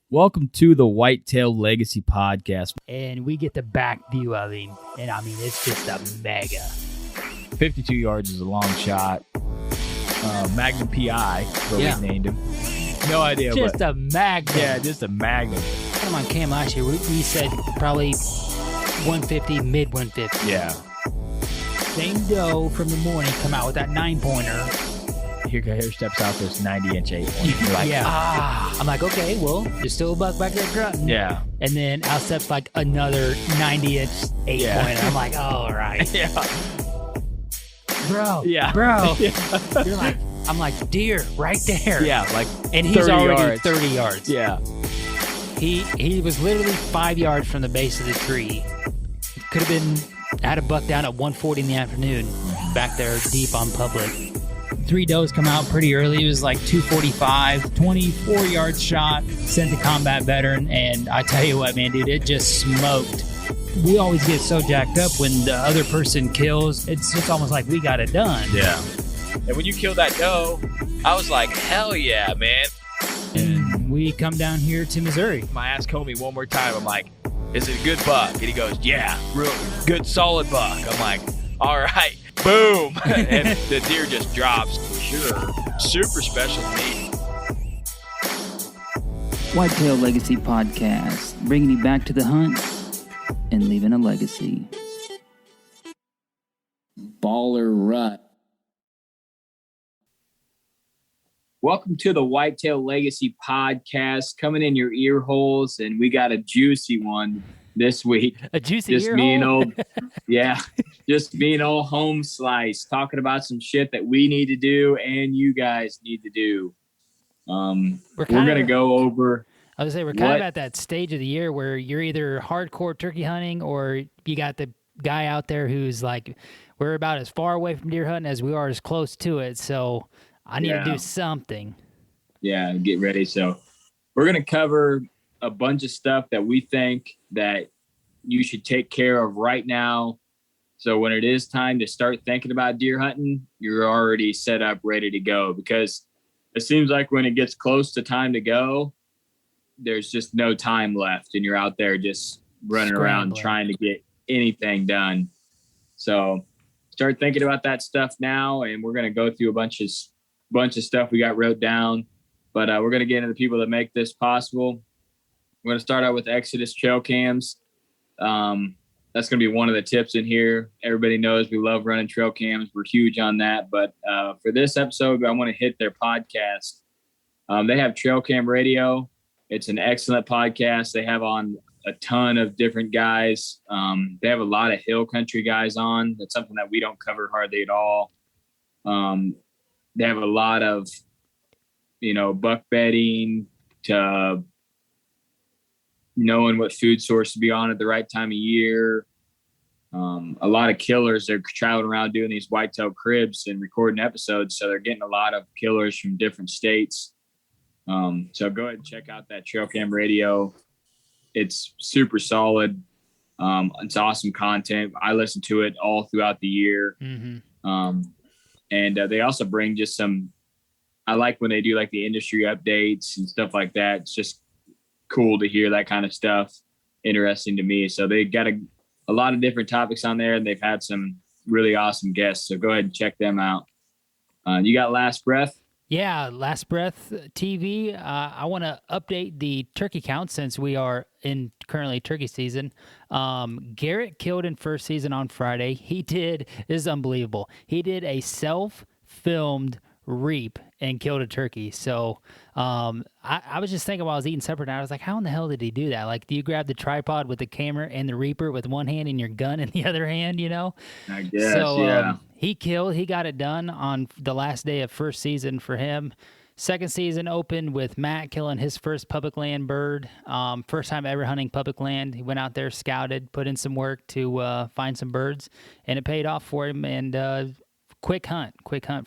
Welcome to the Whitetail Legacy Podcast. And we get the back view of him. And I mean, it's just a mega. 52 yards is a long shot. Magnum PI, what we named him. No idea. Just a magnum. Yeah, just a magnum. Come on cam last year, we said probably 150, mid 150. Yeah. Same doe from the morning come out with that 9-pointer. Here steps out this 90-inch 8-pointer. You're like, I'm like, okay, well, there's still a buck back there grunting. Yeah. And then out steps like another 90-inch 8-pointer. I'm like, all right. Yeah. Bro. Yeah. Bro. Yeah. You're like, I'm like, deer right there. Yeah, like and he's already yards. 30 yards. Yeah. He was literally 5 yards from the base of the tree. Could have been, had a buck down at 1:40 in the afternoon, back there deep on public. 3 does come out pretty early. It was like 245, 24-yard shot, sent the combat veteran, and I tell you what, man, dude, it just smoked. We always get so jacked up when the other person kills. It's just almost like we got it done. Yeah. And when you killed that doe, I was like, hell yeah, man. And we come down here to Missouri. I asked Comey one more time. I'm like, is it a good buck? And he goes, yeah, real good, solid buck. I'm like, all right, boom. And the deer just drops. Sure. Super special to me. Whitetail Legacy Podcast, bringing you back to the hunt and leaving a legacy. Baller Rut. Welcome to the Whitetail Legacy Podcast, coming in your ear holes, and we got a juicy one this week. A juicy just ear me and hole? old, yeah, just me and old Home Slice talking about some shit that we need to do and you guys need to do. We're gonna go over. I was gonna say we're kind of at that stage of the year where you're either hardcore turkey hunting or you got the guy out there who's like, we're about as far away from deer hunting as we are as close to it. So I need to do something. Yeah, get ready. So we're going to cover a bunch of stuff that we think that you should take care of right now. So when it is time to start thinking about deer hunting, you're already set up, ready to go, because it seems like when it gets close to time to go, there's just no time left and you're out there just running around trying to get anything done. So start thinking about that stuff now. And we're going to go through a bunch of stuff we got wrote down, but we're going to get into the people that make this possible. We're going to start out with Exodus trail cams. That's going to be one of the tips in here. Everybody knows we love running trail cams. We're huge on that. But for this episode, I want to hit their podcast. They have Trail Cam Radio. It's an excellent podcast. They have on a ton of different guys. They have a lot of hill country guys on. That's something that we don't cover hardly at all. They have a lot of, buck bedding to knowing what food source to be on at the right time of year. A lot of killers. They're traveling around doing these whitetail cribs and recording episodes. So they're getting a lot of killers from different states. So go ahead and check out that Trail Cam Radio. It's super solid. It's awesome content. I listen to it all throughout the year. Mm-hmm. And they also bring just some, I like when they do like the industry updates and stuff like that. It's just cool to hear that kind of stuff. Interesting to me. So they got a lot of different topics on there, and they've had some really awesome guests. So go ahead and check them out. You got Last Breath? Yeah, Last Breath TV. I want to update the turkey count since we are in currently turkey season. Garrett killed in first season on Friday. This is unbelievable. He did a self-filmed reap and killed a turkey. So I was just thinking while I was eating supper now, I was like, how in the hell did he do that? Like, do you grab the tripod with the camera and the reaper with one hand and your gun in the other hand, I guess, so, yeah. He got it done on the last day of first season for him. Second season opened with Matt killing his first public land bird. First time ever hunting public land. He went out there, scouted, put in some work to find some birds, and it paid off for him. And quick hunt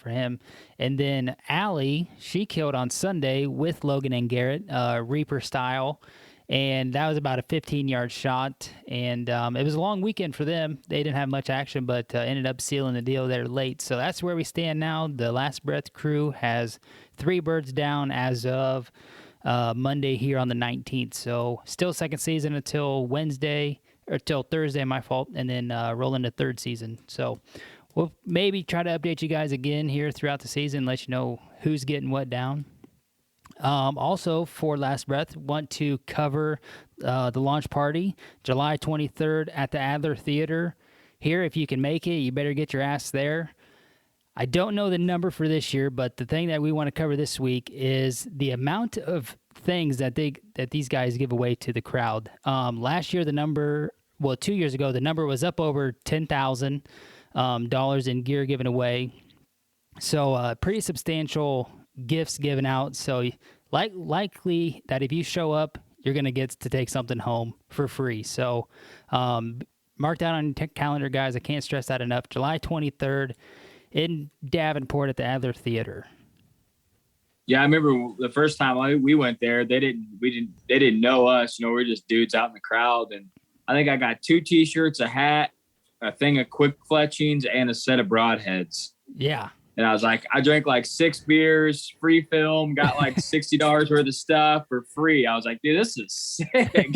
for him. And then Allie, she killed on Sunday with Logan and Garrett, Reaper style. And that was about a 15-yard shot. And it was a long weekend for them. They didn't have much action, but ended up sealing the deal there late. So that's where we stand now. The Last Breath crew has 3 birds down as of Monday here on the 19th. So still second season until Wednesday, or till Thursday, my fault, and then roll into third season. So we'll maybe try to update you guys again here throughout the season, let you know who's getting what down. Also, for Last Breath, want to cover the launch party, July 23rd at the Adler Theater. Here, if you can make it, you better get your ass there. I don't know the number for this year, but the thing that we want to cover this week is the amount of things that these guys give away to the crowd. Last year, 2 years ago, the number was up over $10,000 in gear given away. So pretty substantial gifts given out. So likely that if you show up, you're going to get to take something home for free. So mark that on your calendar, guys. I can't stress that enough. July 23rd in Davenport at the Adler Theater. Yeah, I remember the first time we went there, they didn't know us. You know, we're just dudes out in the crowd. And I think I got 2 T-shirts, a hat, a thing of quick fletchings, and a set of broadheads. Yeah. And I was like, I drank like 6 beers, free film, got like $60 worth of stuff for free. I was like, dude, this is sick.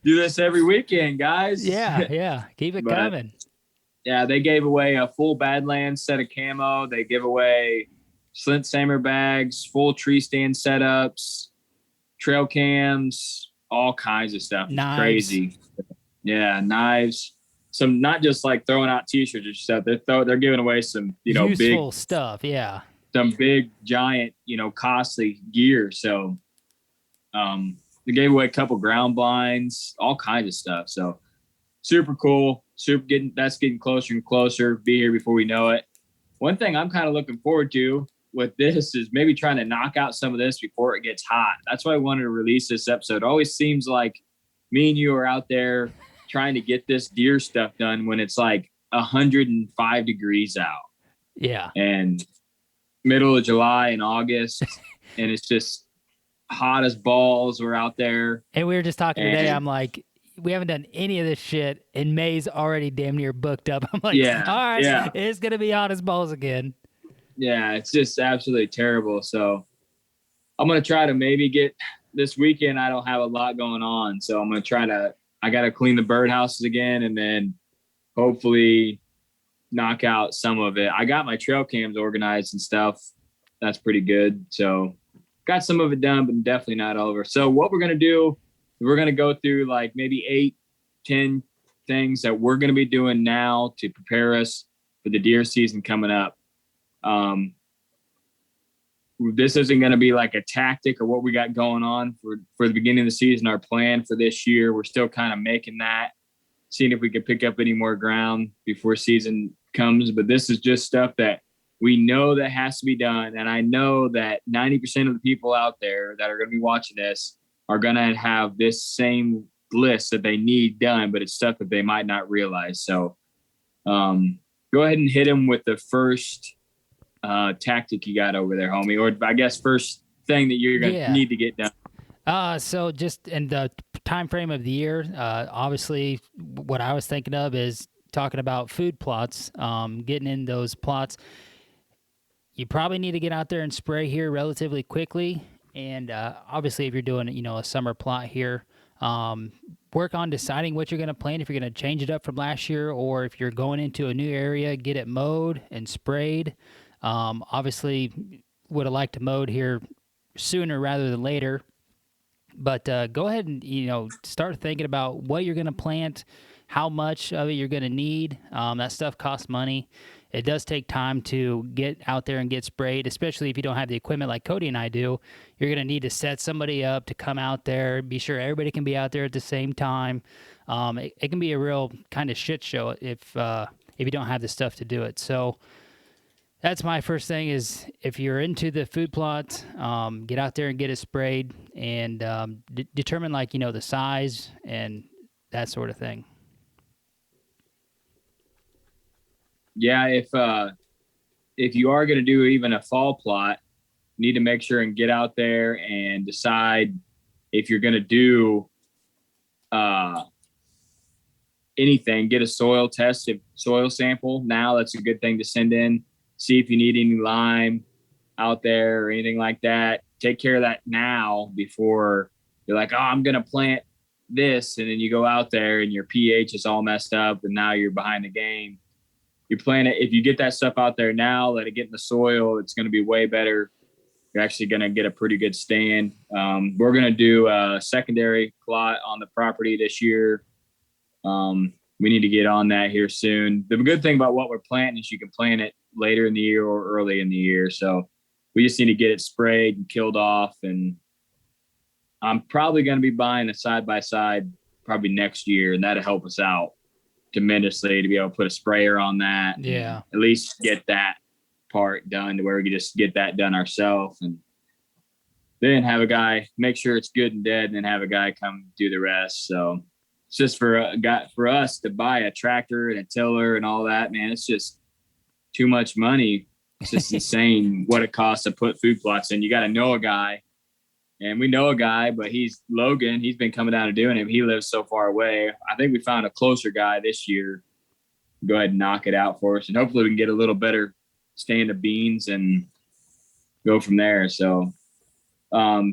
Do this every weekend, guys. Yeah. Keep it coming. Yeah, they gave away a full Badlands set of camo. They give away Slint Samer bags, full tree stand setups, trail cams, all kinds of stuff. It's crazy. Yeah, knives. Some, not just like throwing out T-shirts or stuff. They're giving away some, useful big stuff. Yeah, some big, giant, costly gear. So, they gave away a couple ground blinds, all kinds of stuff. So, super cool. That's getting closer and closer. Be here before we know it. One thing I'm kind of looking forward to with this is maybe trying to knock out some of this before it gets hot. That's why I wanted to release this episode. It always seems like me and you are out there trying to get this deer stuff done when it's like 105 degrees out. Yeah. And middle of July and August, and it's just hot as balls. We're out there. And we were just talking today. I'm like, we haven't done any of this shit, and May's already damn near booked up. I'm like, all right, it's going to be hot as balls again. Yeah, it's just absolutely terrible. So I'm going to try to maybe get this weekend. I don't have a lot going on. So I'm going to try to, I got to clean the birdhouses again and then hopefully knock out some of it. I got my trail cams organized and stuff. That's pretty good. So got some of it done, but definitely not over. So what we're going to do, we're going to go through like maybe 8-10 things that we're going to be doing now to prepare us for the deer season coming up. This isn't going to be like a tactic or what we got going on for the beginning of the season. Our plan for this year, we're still kind of making that, seeing if we can pick up any more ground before season comes. But this is just stuff that we know that has to be done. And I know that 90% of the people out there that are going to be watching this are going to have this same list that they need done, but it's stuff that they might not realize. So go ahead and hit them with the first tactic you got over there, homie, or I guess first thing that you're going to need to get done. So just in the time frame of the year, obviously what I was thinking of is talking about food plots, getting in those plots. You probably need to get out there and spray here relatively quickly. And obviously if you're doing, a summer plot here, work on deciding what you're going to plant, if you're going to change it up from last year, or if you're going into a new area, get it mowed and sprayed. Obviously would have liked to mowed here sooner rather than later, but go ahead and, start thinking about what you're going to plant, how much of it you're going to need. That stuff costs money. It does take time to get out there and get sprayed, especially if you don't have the equipment like Cody and I do. You're going to need to set somebody up to come out there, be sure everybody can be out there at the same time. It can be a real kind of shit show if you don't have the stuff to do it. So that's my first thing is if you're into the food plot, get out there and get it sprayed and determine the size and that sort of thing. Yeah, if you are going to do even a fall plot, you need to make sure and get out there and decide if you're going to do anything. Get a soil test, soil sample. Now that's a good thing to send in. See if you need any lime out there or anything like that. take care of that now before you're like, oh, I'm going to plant this. And then you go out there and your pH is all messed up and now you're behind the game. You plant it. If you get that stuff out there now, let it get in the soil. It's going to be way better. You're actually going to get a pretty good stand. We're going to do a secondary plot on the property this year. We need to get on that here soon. The good thing about what we're planting is you can plant it later in the year or early in the year. So we just need to get it sprayed and killed off. And I'm probably going to be buying a side-by-side probably next year, and that'll help us out tremendously to be able to put a sprayer on that. Yeah. At least get that part done to where we can just get that done ourselves, and then have a guy make sure it's good and dead, and then have a guy come do the rest. So it's just for us to buy a tractor and a tiller and all that, man, it's just too much money. It's just insane what it costs to put food plots in. You got to know a guy, and we know a guy, but he's Logan. He's been coming down and doing it. He lives so far away. I think we found a closer guy this year. Go ahead and knock it out for us, and hopefully we can get a little better stand of beans and go from there. So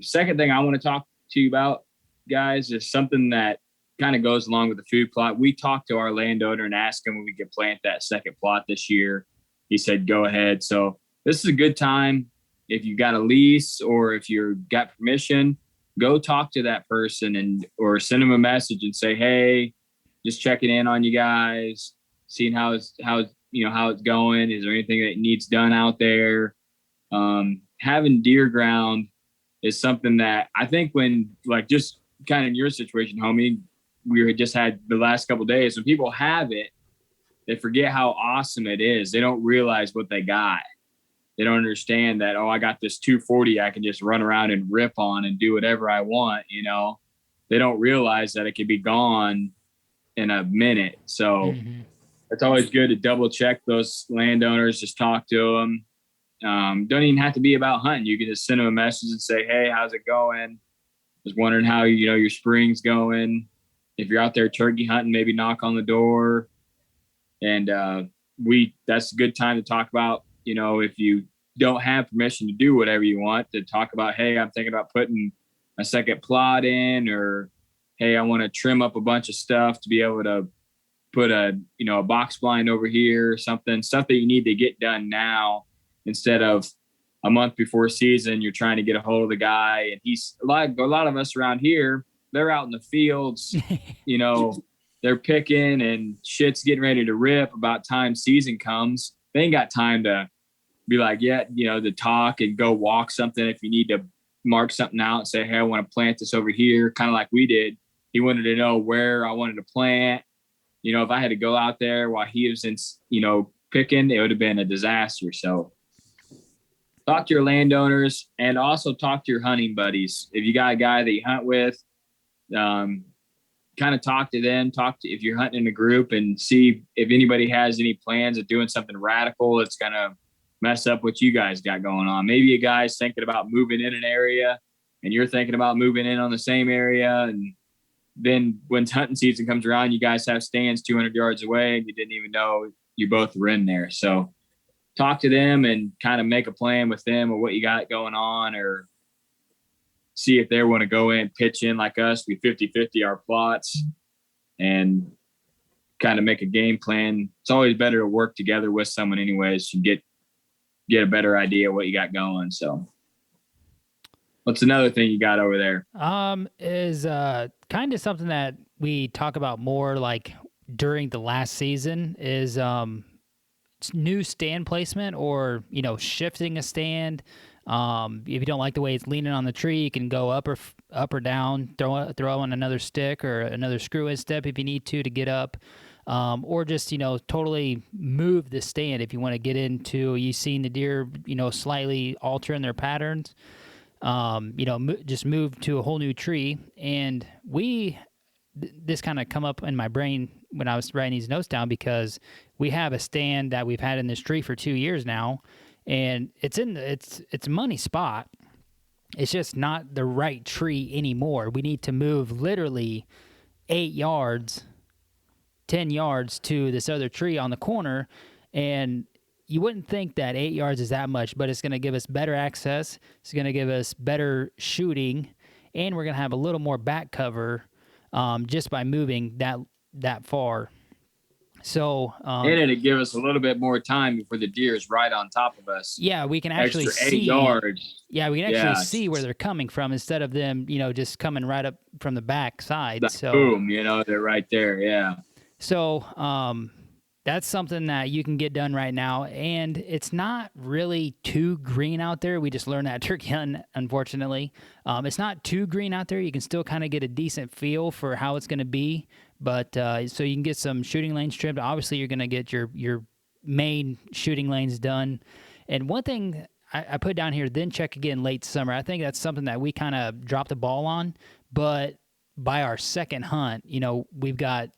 second thing I want to talk to you about, guys, is something that kind of goes along with the food plot. We talked to our landowner and asked him when we could plant that second plot this year. He said, go ahead. So this is a good time. If you got a lease or if you got permission, go talk to that person or send them a message and say, hey, just checking in on you guys, seeing how it's going. Is there anything that needs done out there? Having deer ground is something that I think when, like, just kind of in your situation, homie, we just had the last couple of days, when people have it, they forget how awesome it is. They don't realize what they got. They don't understand that, oh, I got this 240 I can just run around and rip on and do whatever I want, They don't realize that it could be gone in a minute. So it's always good to double check those landowners, just talk to them. Don't even have to be about hunting. You can just send them a message and say, hey, how's it going? Just wondering how, your spring's going. If you're out there turkey hunting, maybe knock on the door. And that's a good time to talk about, if you don't have permission to do whatever you want, to talk about, hey, I'm thinking about putting a second plot in, or, hey, I want to trim up a bunch of stuff to be able to put a box blind over here or something, stuff that you need to get done now instead of a month before season. You're trying to get a hold of the guy, and he's a lot of us around here, they're out in the fields, they're picking and shit's getting ready to rip about time season comes. They ain't got time to be like, to talk and go walk something. If you need to mark something out and say, hey, I want to plant this over here, kind of like we did. He wanted to know where I wanted to plant. If I had to go out there while he was in, picking, it would have been a disaster. So talk to your landowners, and also talk to your hunting buddies. If you got a guy that you hunt with, kind of talk to them, if you're hunting in a group, and see if anybody has any plans of doing something radical that's going to mess up what you guys got going on. Maybe a guy's thinking about moving in an area and you're thinking about moving in on the same area. And then when hunting season comes around, you guys have stands 200 yards away and you didn't even know you both were in there. So talk to them and kind of make a plan with them of what you got going on, or see if they want to go in, pitch in like us. We 50-50 our plots and kind of make a game plan. It's always better to work together with someone anyways to get a better idea of what you got going. So what's another thing you got over there? Is kind of something that we talk about more like during the last season is new stand placement, or shifting a stand. If you don't like the way it's leaning on the tree, you can go up or down, throw on another stick or another screw-in step if you need to get up, or just totally move the stand if you want to get into. You've seen the deer slightly altering their patterns. Just move to a whole new tree. And this kind of come up in my brain when I was writing these notes down, because we have a stand that we've had in this tree for 2 years now, and it's a money spot. It's just not the right tree anymore. We need to move literally 8 yards, 10 yards to this other tree on the corner, and you wouldn't think that 8 yards is that much, but it's going to give us better access. It's going to give us better shooting, and we're going to have a little more back cover just by moving that far. So and it'll give us a little bit more time before the deer is right on top of us. Yeah, we can actually Extra see 8 yards. Yeah, we can actually see where they're coming from instead of them, just coming right up from the back side. So boom, they're right there. Yeah. So that's something that you can get done right now, and it's not really too green out there. We just learned that turkey hunt, unfortunately. It's not too green out there. You can still kind of get a decent feel for how it's going to be, but so you can get some shooting lanes trimmed. Obviously, you're going to get your main shooting lanes done. And one thing I put down here, then check again late summer. I think that's something that we kind of dropped the ball on, but by our second hunt, we've got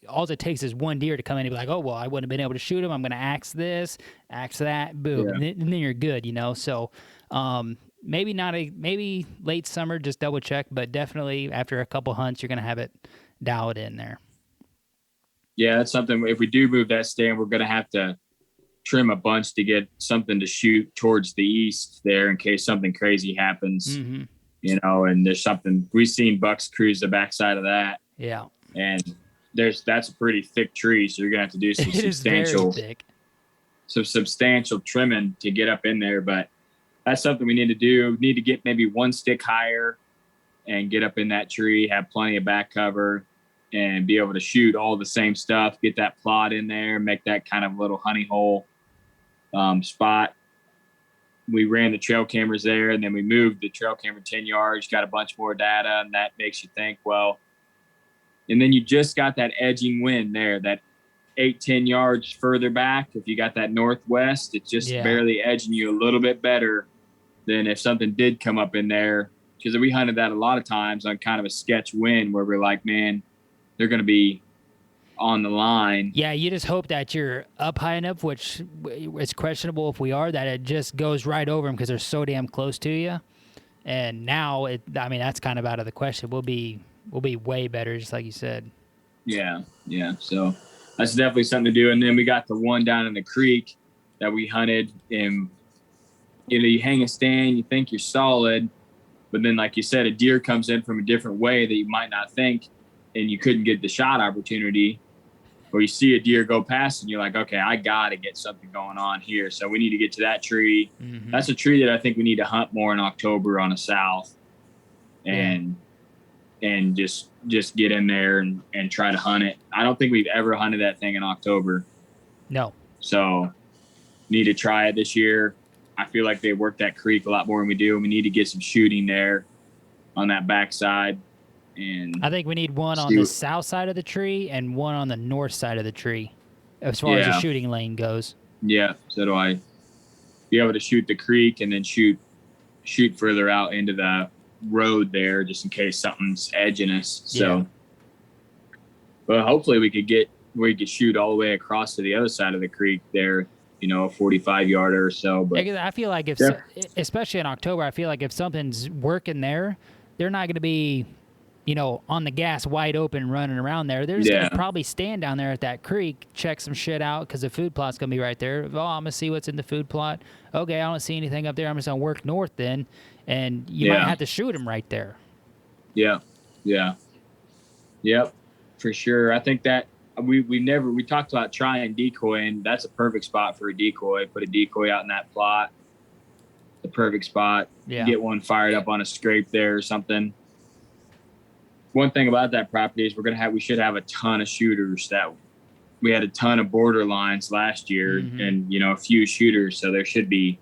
all it takes is one deer to come in and be like, oh, well, I wouldn't have been able to shoot him. I'm going to axe this, axe that, boom. Yeah. And then you're good, So maybe late summer, just double check, but definitely after a couple hunts, you're going to have it dialed in there. Yeah, that's something. If we do move that stand, we're going to have to trim a bunch to get something to shoot towards the east there in case something crazy happens, and there's something. We've seen bucks cruise the backside of that. Yeah. And that's a pretty thick tree, so you're gonna have to do some substantial trimming to get up in there. But that's something we need to do. We need to get maybe one stick higher and get up in that tree, have plenty of back cover, and be able to shoot all the same stuff. Get that plot in there, make that kind of little honey hole spot. We ran the trail cameras there, and then we moved the trail camera 10 yards. Got a bunch more data, and that makes you think, well. And then you just got that edging wind there, that 8-10 yards further back. If you got that northwest, it's just barely edging you a little bit better than if something did come up in there. Because we hunted that a lot of times on kind of a sketch wind where we're like, man, they're going to be on the line. Yeah, you just hope that you're up high enough, which it's questionable if we are, that it just goes right over them because they're so damn close to you. And now, that's kind of out of the question. We'll be way better, just like you said. Yeah. So that's definitely something to do. And then we got the one down in the creek that we hunted, and you hang a stand, you think you're solid, but then, like you said, a deer comes in from a different way that you might not think, and you couldn't get the shot opportunity. Or you see a deer go past, and you're like, okay, I got to get something going on here. So we need to get to that tree. Mm-hmm. That's a tree that I think we need to hunt more in October on the south, and just get in there and try to hunt it. I don't think we've ever hunted that thing in October. No. So need to try it this year. I feel like they work that creek a lot more than we do. We need to get some shooting there on that backside. And I think we need one on the south side of the tree and one on the north side of the tree as far as the shooting lane goes. Yeah, so do I. Be able to shoot the creek and then shoot further out into the road there just in case something's edging us. So but hopefully we could shoot all the way across to the other side of the creek there, a 45-yarder or so. But I feel like especially in October, I feel like if something's working there, they're not going to be on the gas wide open running around there. They're just going to probably stand down there at that creek, check some shit out because the food plot's going to be right there. Oh, I'm going to see what's in the food plot. Okay, I don't see anything up there. I'm just going to work north then. And you might have to shoot them right there. Yeah. Yep, for sure. I think that we talked about trying decoy, and that's a perfect spot for a decoy. Put a decoy out in that plot. The perfect spot. Yeah. Get one fired up on a scrape there or something. One thing about that property is we should have a ton of shooters. That we had a ton of border lines last year, and a few shooters, so there should be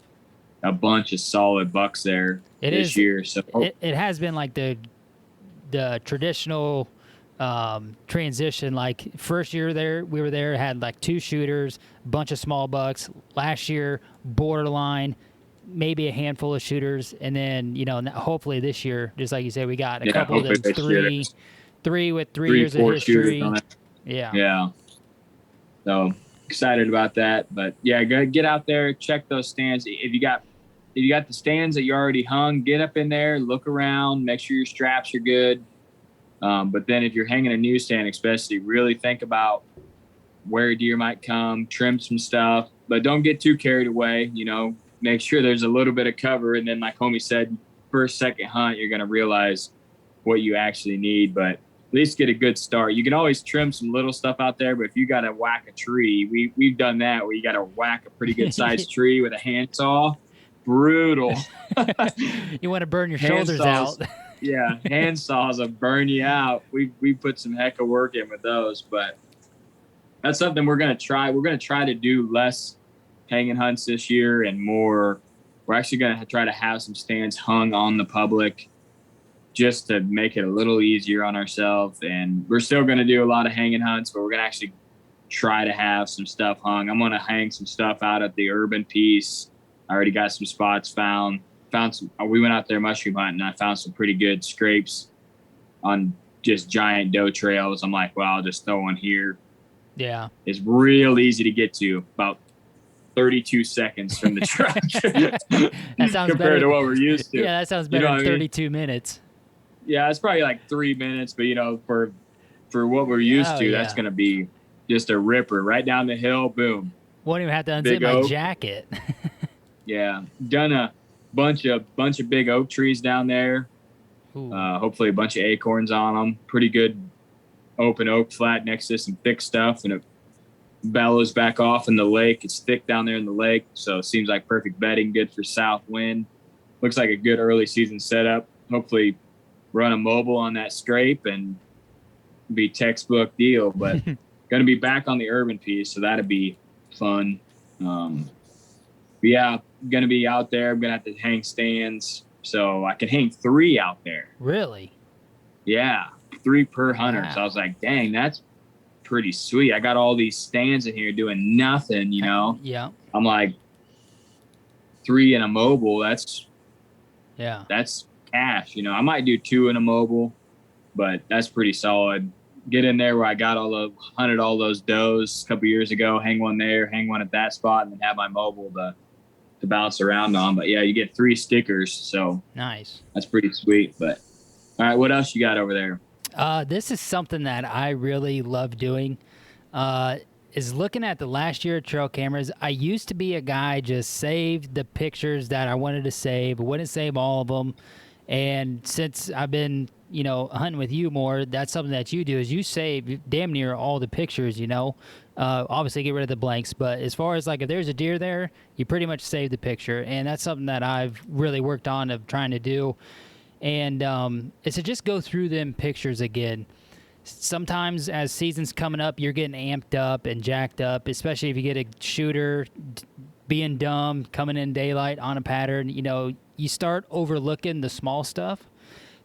a bunch of solid bucks there this year. So it has been like the traditional transition. Like first year we were there, had like 2 shooters, a bunch of small bucks. Last year, borderline, maybe a handful of shooters, and then hopefully this year, just like you said, we got a couple of them, three with 3 years of history. Yeah. So excited about that, but get out there, check those stands. If you got the stands that you already hung, get up in there, look around, make sure your straps are good. But then if you're hanging a new stand, especially, really think about where deer might come, trim some stuff, but don't get too carried away. Make sure there's a little bit of cover. And then like homie said, first, second hunt, you're going to realize what you actually need, but at least get a good start. You can always trim some little stuff out there, but if you got to whack a tree, we've done that where you got to whack a pretty good sized tree with a handsaw. Brutal. You want to burn your shoulders out. Yeah, hand saws will burn you out. We put some heck of work in with those, but that's something we're gonna try. We're gonna try to do less hanging hunts this year and more. We're actually gonna try to have some stands hung on the public, just to make it a little easier on ourselves. And we're still gonna do a lot of hanging hunts, but we're gonna actually try to have some stuff hung. I'm gonna hang some stuff out at the urban piece. I already got some spots found some. We went out there mushroom hunting, and I found some pretty good scrapes on just giant doe trails. I'm like, well, I'll just throw one here. Yeah, it's real easy to get to, about 32 seconds from the truck. That sounds compared better to what we're used to. Yeah, that sounds better than 32 minutes. Yeah, it's probably like 3 minutes, but for what we're used to, that's gonna be just a ripper right down the hill. Boom. Won't even have to unzip my jacket. Yeah, done a bunch of big oak trees down there. Hopefully a bunch of acorns on them. Pretty good open oak flat next to some thick stuff, and it bellows back off in the lake. It's thick down there in the lake, so it seems like perfect bedding, good for south wind. Looks like a good early season setup. Hopefully run a mobile on that scrape and be textbook deal, but gonna be back on the urban piece, so that'd be fun. Yeah, gonna be out there. I'm gonna have to hang stands, so I can hang 3 out there. Really? Yeah, 3 per hunter. Wow. So I was like, dang, that's pretty sweet. I got all these stands in here doing nothing, Yeah. I'm like, 3 in a mobile. That's cash. I might do 2 in a mobile, but that's pretty solid. Get in there where I got hunted all those does a couple years ago. Hang one there, hang one at that spot, and then have my mobile to bounce around on. But yeah, you get 3 stickers, so nice. That's pretty sweet. But all right, what else you got over there? This is something that I really love doing. Is looking at the last year of trail cameras. I used to be a guy just saved the pictures that I wanted to save, but wouldn't save all of them. And since I've been, hunting with you more, that's something that you do is you save damn near all the pictures, obviously get rid of the blanks, but as far as like if there's a deer there, you pretty much save the picture. And that's something that I've really worked on of trying to do. And it's to just go through them pictures again. Sometimes as season's coming up, you're getting amped up and jacked up, especially if you get a shooter being dumb, coming in daylight on a pattern, you start overlooking the small stuff.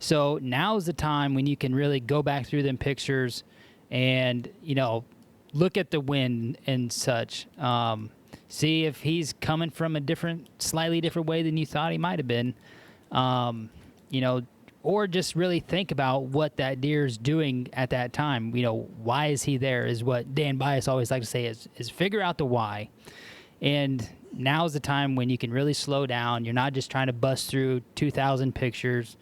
So now's the time when you can really go back through them pictures and, look at the wind and such. See if he's coming from a slightly different way than you thought he might have been. Or just really think about what that deer's doing at that time. Why is he there is what Dan Bias always likes to say is figure out the why. And now's the time when you can really slow down. You're not just trying to bust through 2,000 pictures.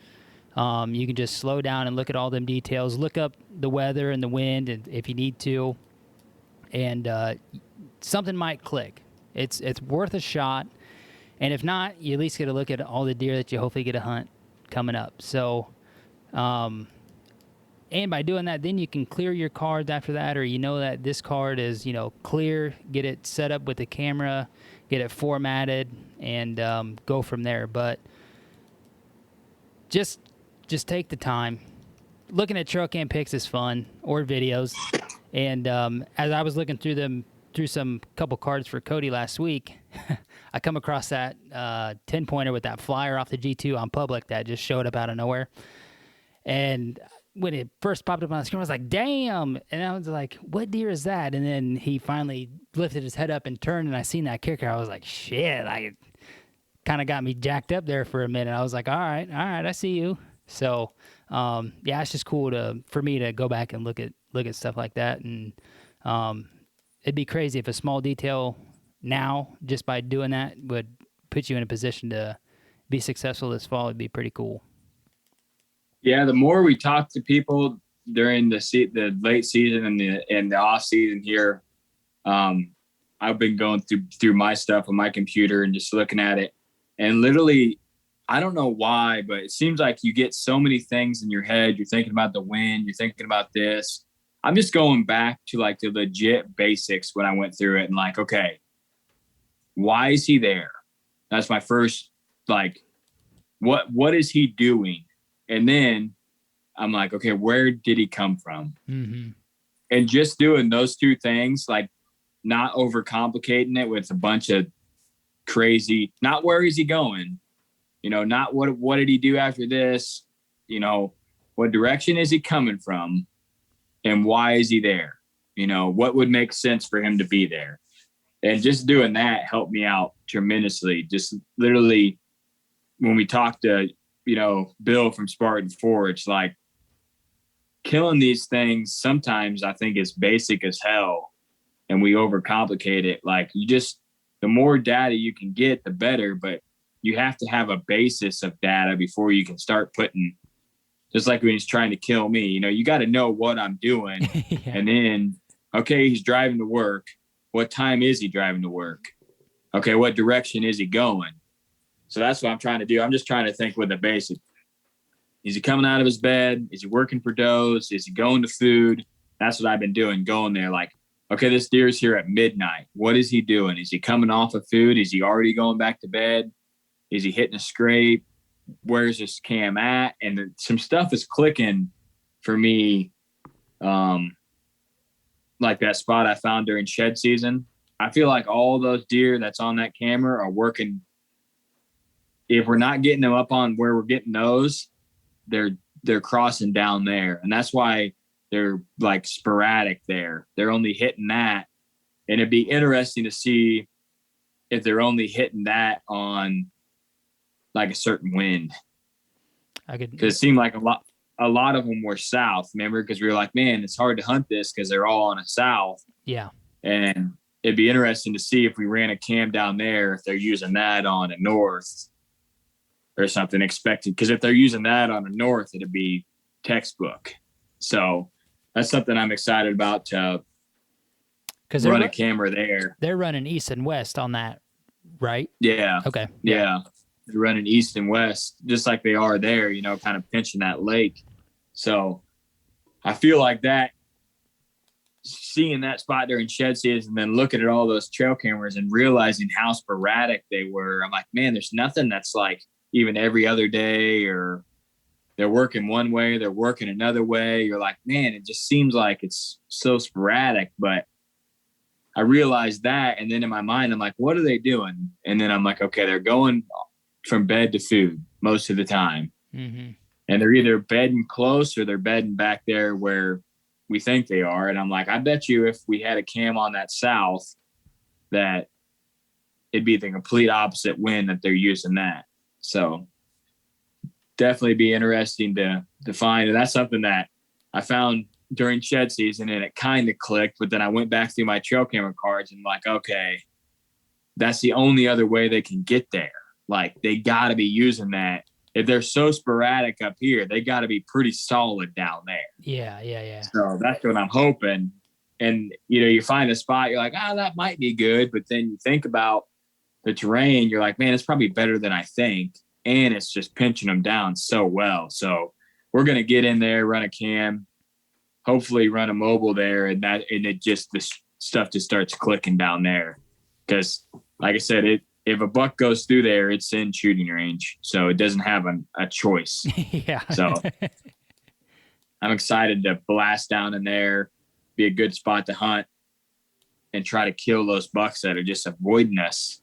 You can just slow down and look at all them details. Look up the weather and the wind if you need to. And something might click. It's worth a shot. And if not, you at least get a look at all the deer that you hopefully get a hunt coming up. So, and by doing that, then you can clear your cards after that, or that this card is, clear, get it set up with the camera, get it formatted, and go from there. But just take the time. Looking at trail cam pics is fun, or videos. And as I was looking through some couple cards for Cody last week, I come across that 10-pointer with that flyer off the G2 on public that just showed up out of nowhere. And when it first popped up on the screen, I was like, damn. And I was like, what deer is that? And then he finally lifted his head up and turned, and I seen that kicker. I was like, shit. I kind of got me jacked up there for a minute. I was like, all right, I see you. So, yeah, it's just cool for me to go back and look at stuff like that. And it'd be crazy if a small detail now, just by doing that, would put you in a position to be successful this fall. It'd be pretty cool. Yeah, the more we talk to people during the late season and the off season here, I've been going through my stuff on my computer and just looking at it, and literally, I don't know why, but it seems like you get so many things in your head. You're thinking about the wind. You're thinking about this. I'm just going back to like the legit basics when I went through it and like, okay, why is he there? That's my first, like, what is he doing? And then I'm like, okay, where did he come from? Mm-hmm. And just doing those two things, like not overcomplicating it with a bunch of crazy, not where is he going? Not what did he do after this? What direction is he coming from? And why is he there? What would make sense for him to be there? And just doing that helped me out tremendously. Just literally when we talked to, Bill from Spartan Forge, like killing these things sometimes I think is basic as hell and we overcomplicate it. Like the more data you can get, the better, but you have to have a basis of data before you can start putting, just like when he's trying to kill me, you got to know what I'm doing. Yeah. And then, okay, he's driving to work. What time is he driving to work? Okay, what direction is he going? So that's what I'm trying to do. I'm just trying to think with the basic. Is he coming out of his bed? Is he working for does? Is he going to food? That's what I've been doing, going there like, okay, this deer's here at midnight. What is he doing? Is he coming off of food? Is he already going back to bed? Is he hitting a scrape? Where's this cam at? And some stuff is clicking for me. Like that spot I found during shed season. I feel like all those deer that's on that camera are working. If we're not getting them up on where we're getting those, they're crossing down there. And that's why they're like sporadic there. They're only hitting that. And it'd be interesting to see if they're only hitting that on like a certain wind. Because it seemed like a lot of them were south, remember? Because we were like, man, it's hard to hunt this because they're all on a south. Yeah. And it'd be interesting to see if we ran a cam down there, if they're using that on a north or something expected. Because if they're using that on a north, it'd be textbook. So that's something I'm excited about to run a camera there. They're running east and west on that, right? Yeah. Okay. Yeah. They're running east and west, just like they are there, kind of pinching that lake. So I feel like that, seeing that spot during shed season and then looking at all those trail cameras and realizing how sporadic they were, I'm like, man, there's nothing that's like even every other day, or they're working one way, they're working another way. You're like, man, it just seems like it's so sporadic. But I realized that. And then in my mind, I'm like, what are they doing? And then I'm like, okay, they're going from bed to food most of the time. Mm-hmm. And they're either bedding close or they're bedding back there where we think they are. And I'm like, I bet you if we had a cam on that south, that it'd be the complete opposite wind that they're using that. So definitely be interesting to find. And that's something that I found during shed season and it kind of clicked, but then I went back through my trail camera cards and like, okay, that's the only other way they can get there. Like they got to be using that. If they're so sporadic up here, they got to be pretty solid down there. Yeah. So that's what I'm hoping. And, you find a spot, you're like, that might be good. But then you think about the terrain, you're like, man, it's probably better than I think. And it's just pinching them down so well. So we're going to get in there, run a cam, hopefully run a mobile there. And it just, the stuff just starts clicking down there. Because like I said, if a buck goes through there, it's in shooting range. So it doesn't have a choice. Yeah. So I'm excited to blast down in there, be a good spot to hunt and try to kill those bucks that are just avoiding us.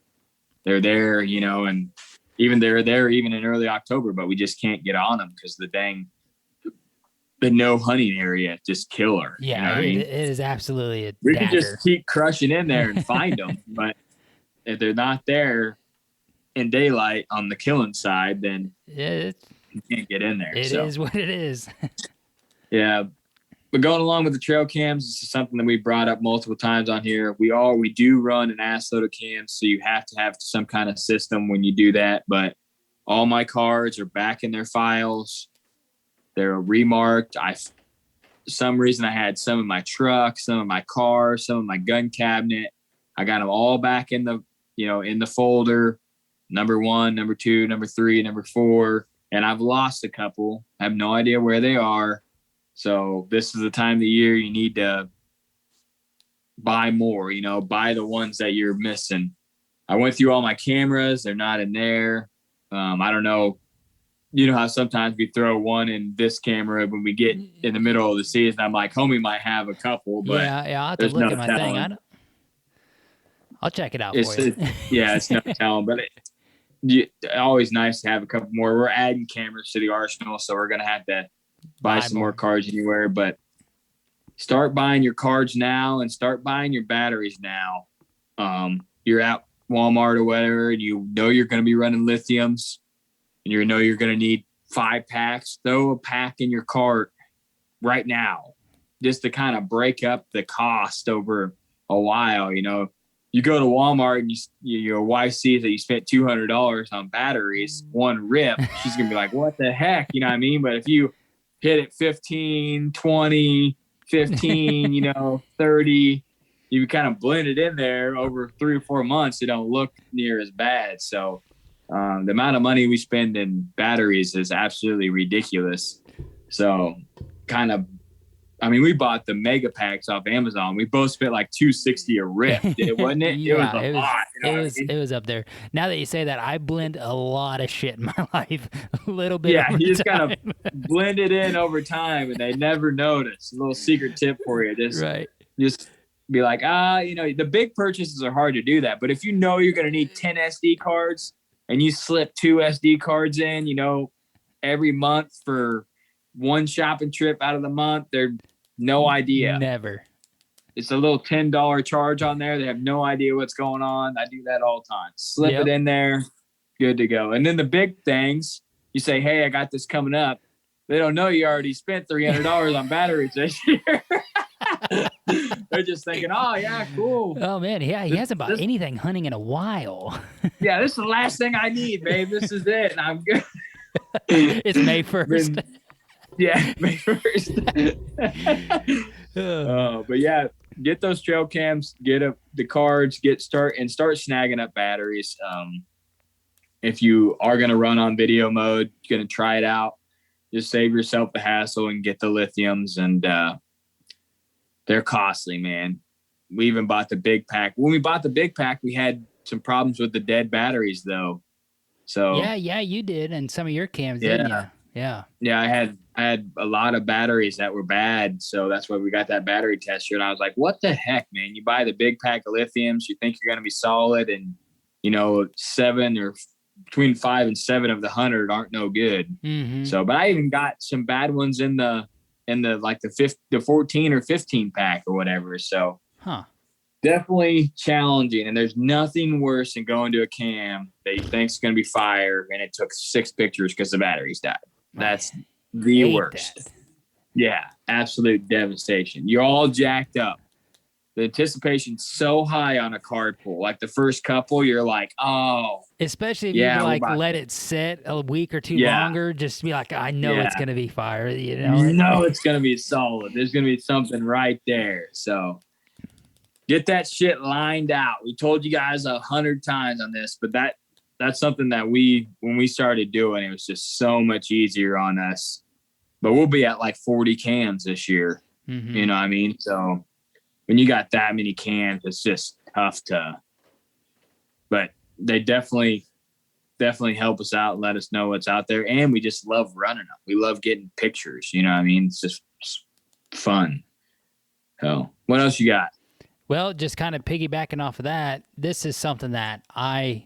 They're there, and even they're there even in early October, but we just can't get on them because the no hunting area just killer. Yeah, it is absolutely a we dagger. can just keep crushing in there and find them, but if they're not there in daylight on the killing side, then you can't get in there. It is what it is. Yeah. But going along with the trail cams, this is something that we brought up multiple times on here. We do run an ass load of cams, so you have to have some kind of system when you do that. But all my cards are back in their files. They're remarked. some reason I had some in my truck, some in my car, some in my gun cabinet. I got them all back in the, in the folder, number 1, number 2, number 3, number 4. And I've lost a couple. I have no idea where they are. So this is the time of the year you need to buy more, buy the ones that you're missing. I went through all my cameras. They're not in there. I don't know. You know how sometimes we throw one in this camera when we get in the middle of the season. I'm like, homie might have a couple, but yeah, I'll have to look at my thing. I'll check it out for you. It's no telling, but always nice to have a couple more. We're adding cameras to the arsenal, so we're gonna have to buy some more cards anywhere. But start buying your cards now and start buying your batteries now. You're at Walmart or whatever, and you're going to be running lithiums, and you're going to need 5 packs. Throw a pack in your cart right now, just to kind of break up the cost over a while. You go to Walmart and your wife sees that you spent $200 on batteries, one rip. She's gonna be like, "What the heck?" You know what I mean? But if you hit it 15, 20, 15, 30. You kind of blend it in there over 3 or 4 months. It don't look near as bad. So the amount of money we spend in batteries is absolutely ridiculous. So we bought the mega packs off Amazon. We both spent like $260 a rip, wasn't it? Yeah, it was a lot. It was up there. Now that you say that, I blend a lot of shit in my life. A little bit. Yeah, you just kind of blend it in over time, and they never notice. A little secret tip for you. Just be like, the big purchases are hard to do that. But if you're going to need 10 SD cards and you slip 2 SD cards in, every month for one shopping trip out of the month, they're no idea. Never. It's a little $10 charge on there. They have no idea what's going on. I do that all the time. Slip it in there. Good to go. And then the big things, you say, hey, I got this coming up. They don't know you already spent $300 on batteries this year. They're just thinking, oh, yeah, cool. Oh, man. Yeah, he hasn't bought anything hunting in a while. Yeah, this is the last thing I need, babe. This is it. And I'm good. It's May 1st. Yeah, May 1st. But yeah, get those trail cams, get the cards, start snagging up batteries. If you are going to run on video mode, you're going to try it out, just save yourself the hassle and get the lithiums. And they're costly, man. We even bought the big pack. When we bought the big pack, we had some problems with the dead batteries, though. So yeah, you did, and some of your cams, didn't you? Yeah. I had a lot of batteries that were bad, so that's why we got that battery tester. And I was like, "What the heck, man? You buy the big pack of lithiums, you think you're going to be solid, and 7 or between 5 and 7 of the 100 aren't no good." Mm-hmm. So, but I even got some bad ones in the like the 14 or 15 pack or whatever. So, definitely challenging. And there's nothing worse than going to a cam that you think is going to be fire, and it took 6 pictures because the batteries died. That's the worst. That. Yeah, absolute devastation. You're all jacked up. The anticipation's so high on a card pull. Like the first couple, you're like, oh. Especially if you let it sit a week or two longer, just be like, I know it's going to be fire. You know it's going to be solid. There's going to be something right there. So get that shit lined out. We told you guys 100 times on this, but that's something that when we started doing, it was just so much easier on us. But we'll be at like 40 cams this year. Mm-hmm. You know what I mean? So when you got that many cams, it's just tough but they definitely help us out and let us know what's out there. And we just love running them. We love getting pictures. You know what I mean? It's just fun. So what else you got? Well, just kind of piggybacking off of that, this is something that I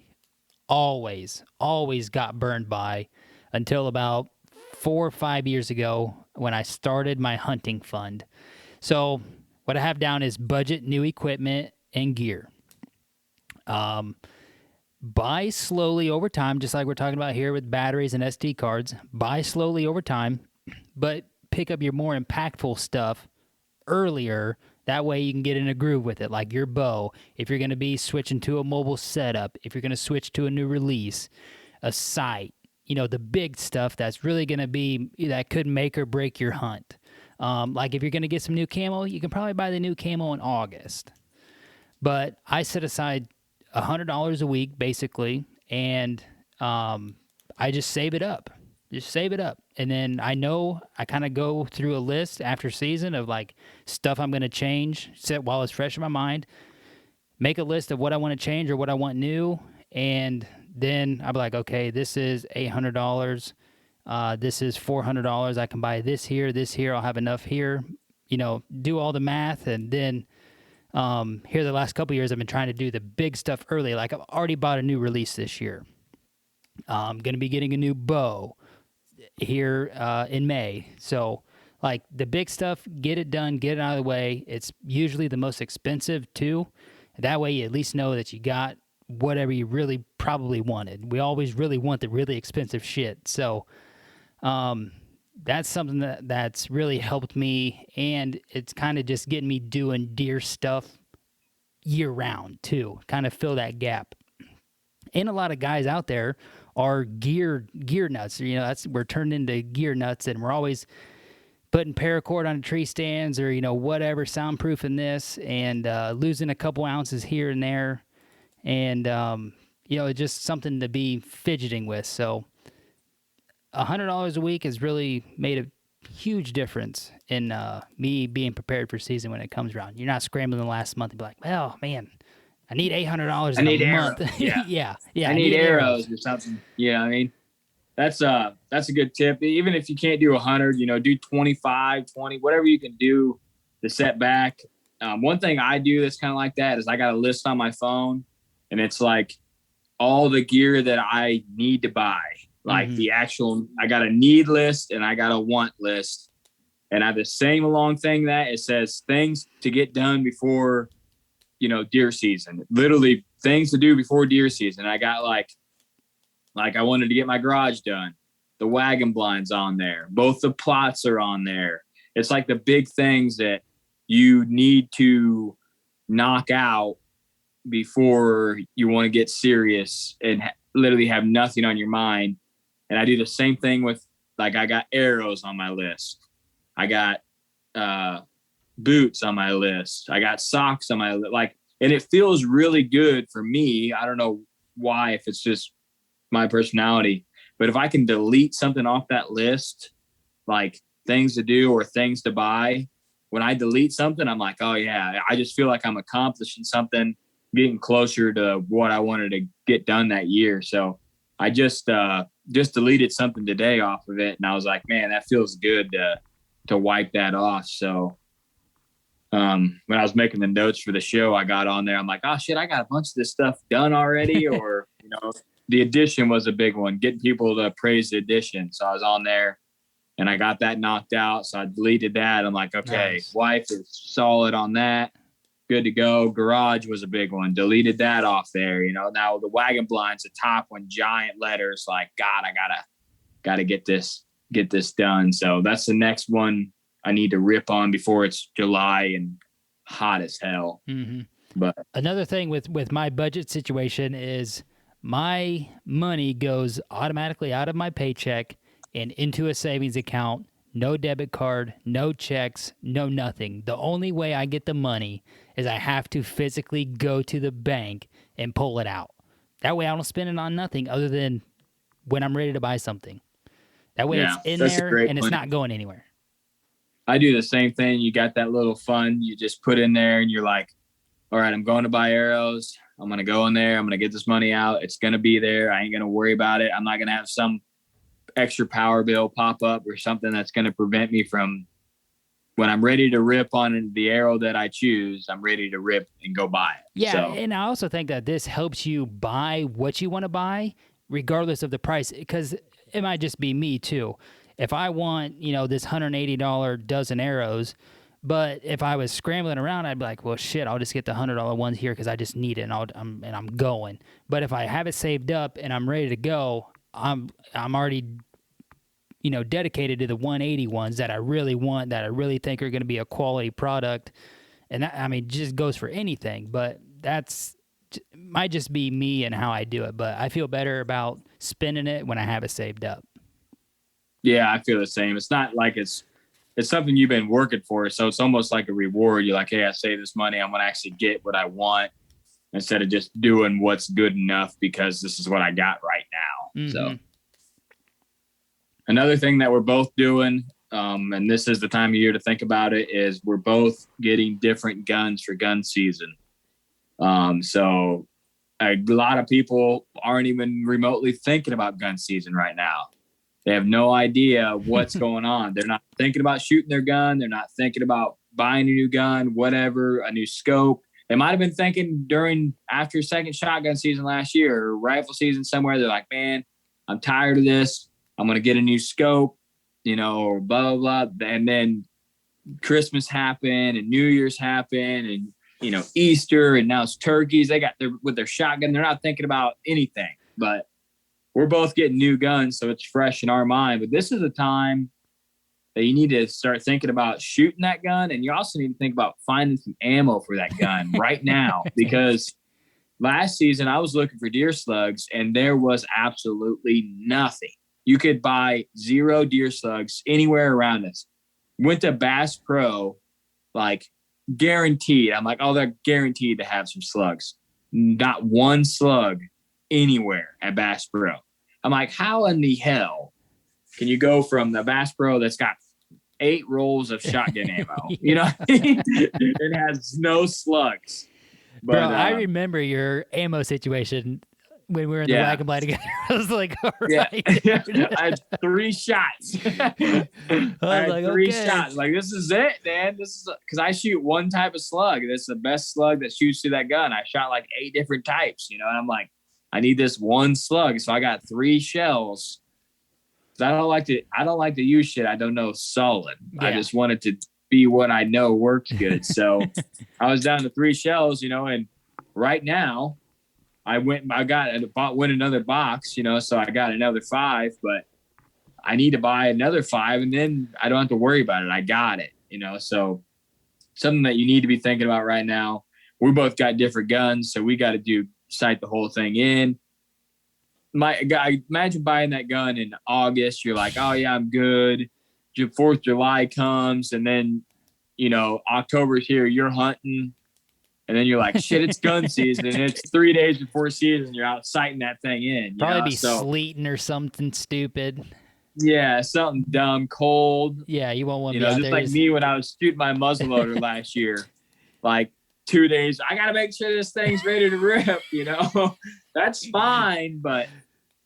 always got burned by until about 4 or 5 years ago when I started my hunting fund. So what I have down is budget new equipment and gear. Buy slowly over time, just like we're talking about here with batteries and SD cards. Buy slowly over time, but pick up your more impactful stuff earlier. That way you can get in a groove with it, like your bow. If you're going to be switching to a mobile setup, if you're going to switch to a new release, a sight, the big stuff that's really going to be, that could make or break your hunt. Like if you're going to get some new camo, you can probably buy the new camo in August. But I set aside $100 a week basically, and I just save it up. Just save it up. And then I know I kind of go through a list after season of like stuff I'm going to change, set while it's fresh in my mind, make a list of what I want to change or what I want new. And then I'll be like, okay, this is $800. This is $400. I can buy this here. I'll have enough here, do all the math. And then here the last couple of years, I've been trying to do the big stuff early. Like I've already bought a new release this year. I'm going to be getting a new bow here in May. So like the big stuff, get it done, get it out of the way. It's usually the most expensive too. That way you at least know that you got whatever you really probably wanted. We always really want the really expensive shit. So that's something that's really helped me, and it's kind of just getting me doing deer stuff year round too, kind of fill that gap. And a lot of guys out there are gear nuts. We're turned into gear nuts, and we're always putting paracord on tree stands or whatever, soundproofing this, and losing a couple ounces here and there, and it's just something to be fidgeting with. So $100 a week has really made a huge difference in me being prepared for season when it comes around. You're not scrambling the last month and be like, well, man, I need $800 in a month. Yeah. I need arrows or something. Yeah, I mean, that's a good tip. Even if you can't do 100, do 25, 20, whatever you can do to set back. One thing I do that's kind of like that is I got a list on my phone, and it's like all the gear that I need to buy. Like the actual, I got a need list and I got a want list. And I have the same long thing that it says things to get done before, deer season. Literally things to do before deer season. I got like I wanted to get my garage done. The wagon blinds on there. Both the plots are on there. It's like the big things that you need to knock out before you want to get serious and literally have nothing on your mind. And I do the same thing with, like, I got arrows on my list. I got boots on my list. I got socks on my list. And it feels really good for me. I don't know why, if it's just my personality, but if I can delete something off that list, like things to do or things to buy, when I delete something, I'm like, oh yeah, I just feel like I'm accomplishing something, getting closer to what I wanted to get done that year. So I just deleted something today off of it, and I was like, man, that feels good to wipe that off. So when I was making the notes for the show, I got on there. I'm like, oh shit, I got a bunch of this stuff done already. Or the edition was a big one, getting people to praise the edition. So I was on there, and I got that knocked out. So I deleted that. I'm like, okay, nice. Wife is solid on that. Good to go. Garage was a big one. Deleted that off there. Now the wagon blinds, the top one, giant letters. Like, God, I gotta get this done. So that's the next one I need to rip on before it's July and hot as hell. Mm-hmm. But another thing with my budget situation is my money goes automatically out of my paycheck and into a savings account. No debit card, no checks, no nothing. The only way I get the money is I have to physically go to the bank and pull it out. That way I don't spend it on nothing other than when I'm ready to buy something. That way it's in there and it's not going anywhere. I do the same thing. You got that little fund you just put in there, and you're like, all right, I'm going to buy arrows. I'm going to go in there. I'm going to get this money out. It's going to be there. I ain't going to worry about it. I'm not going to have some extra power bill pop up or something that's going to prevent me from, when I'm ready to rip on the arrow that I choose, I'm ready to rip and go buy it. Yeah, and I also think that this helps you buy what you want to buy regardless of the price, because it might just be me too. If I want, this $180 dozen arrows, but if I was scrambling around, I'd be like, well, shit, I'll just get the $100 ones here because I just need it, and I'm going. But if I have it saved up and I'm ready to go, I'm already, dedicated to the 180 ones that I really want, that I really think are going to be a quality product. And that, just goes for anything, but might just be me and how I do it. But I feel better about spending it when I have it saved up. Yeah, I feel the same. It's not like it's it's something you've been working for. So it's almost like a reward. You're like, hey, I saved this money. I'm going to actually get what I want instead of just doing what's good enough because this is what I got right now. Mm-hmm. So another thing that we're both doing, and this is the time of year to think about it, is we're both getting different guns for gun season. So a lot of people aren't even remotely thinking about gun season right now. They have no idea what's going on. They're not thinking about shooting their gun. They're not thinking about buying a new gun, whatever, a new scope. They might have been thinking after second shotgun season last year or rifle season somewhere. They're like, man, I'm tired of this. I'm going to get a new scope, or blah, blah, blah. And then Christmas happened and New Year's happened and, Easter, and now it's turkeys. They got with their shotgun. They're not thinking about anything, but we're both getting new guns, so it's fresh in our mind. But this is a time that you need to start thinking about shooting that gun, and you also need to think about finding some ammo for that gun right now. Because last season I was looking for deer slugs, and there was absolutely nothing. You could buy 0 deer slugs anywhere around us. Went to Bass Pro, like guaranteed. I'm like, oh, they're guaranteed to have some slugs. Not one slug anywhere at Bass Pro. I'm like, how in the hell can you go from the Bass Pro that's got 8 rolls of shotgun ammo? It has no slugs. But, bro, I remember your ammo situation when we were in the wagon blind together. I was like, all right. Yeah. I had 3 shots. I had like, 3 okay. shots. Like, this is it, man. This is because I shoot one type of slug. That's the best slug that shoots through that gun. I shot like 8 different types, and I'm like, I need this one slug. So I got 3 shells. I don't like to use shit I don't know solid. Yeah. I just wanted to be what I know works good. So I was down to 3 shells, and right now I went another box, so I got another 5, but I need to buy another 5 and then I don't have to worry about it. I got it, so something that you need to be thinking about right now. We both got different guns, so we got to sight the whole thing in. Imagine buying that gun in August. You're like, oh yeah, I'm good. 4th of July comes, and then October's here. You're hunting, and then you're like, shit, it's gun season. And it's 3 days before season. You're out sighting that thing in. Probably be sleeting or something stupid. Yeah, something dumb, cold. Yeah, you won't want to be just out there. like me when I was shooting my muzzleloader last year. Like 2 days, I gotta make sure this thing's ready to rip. That's fine, but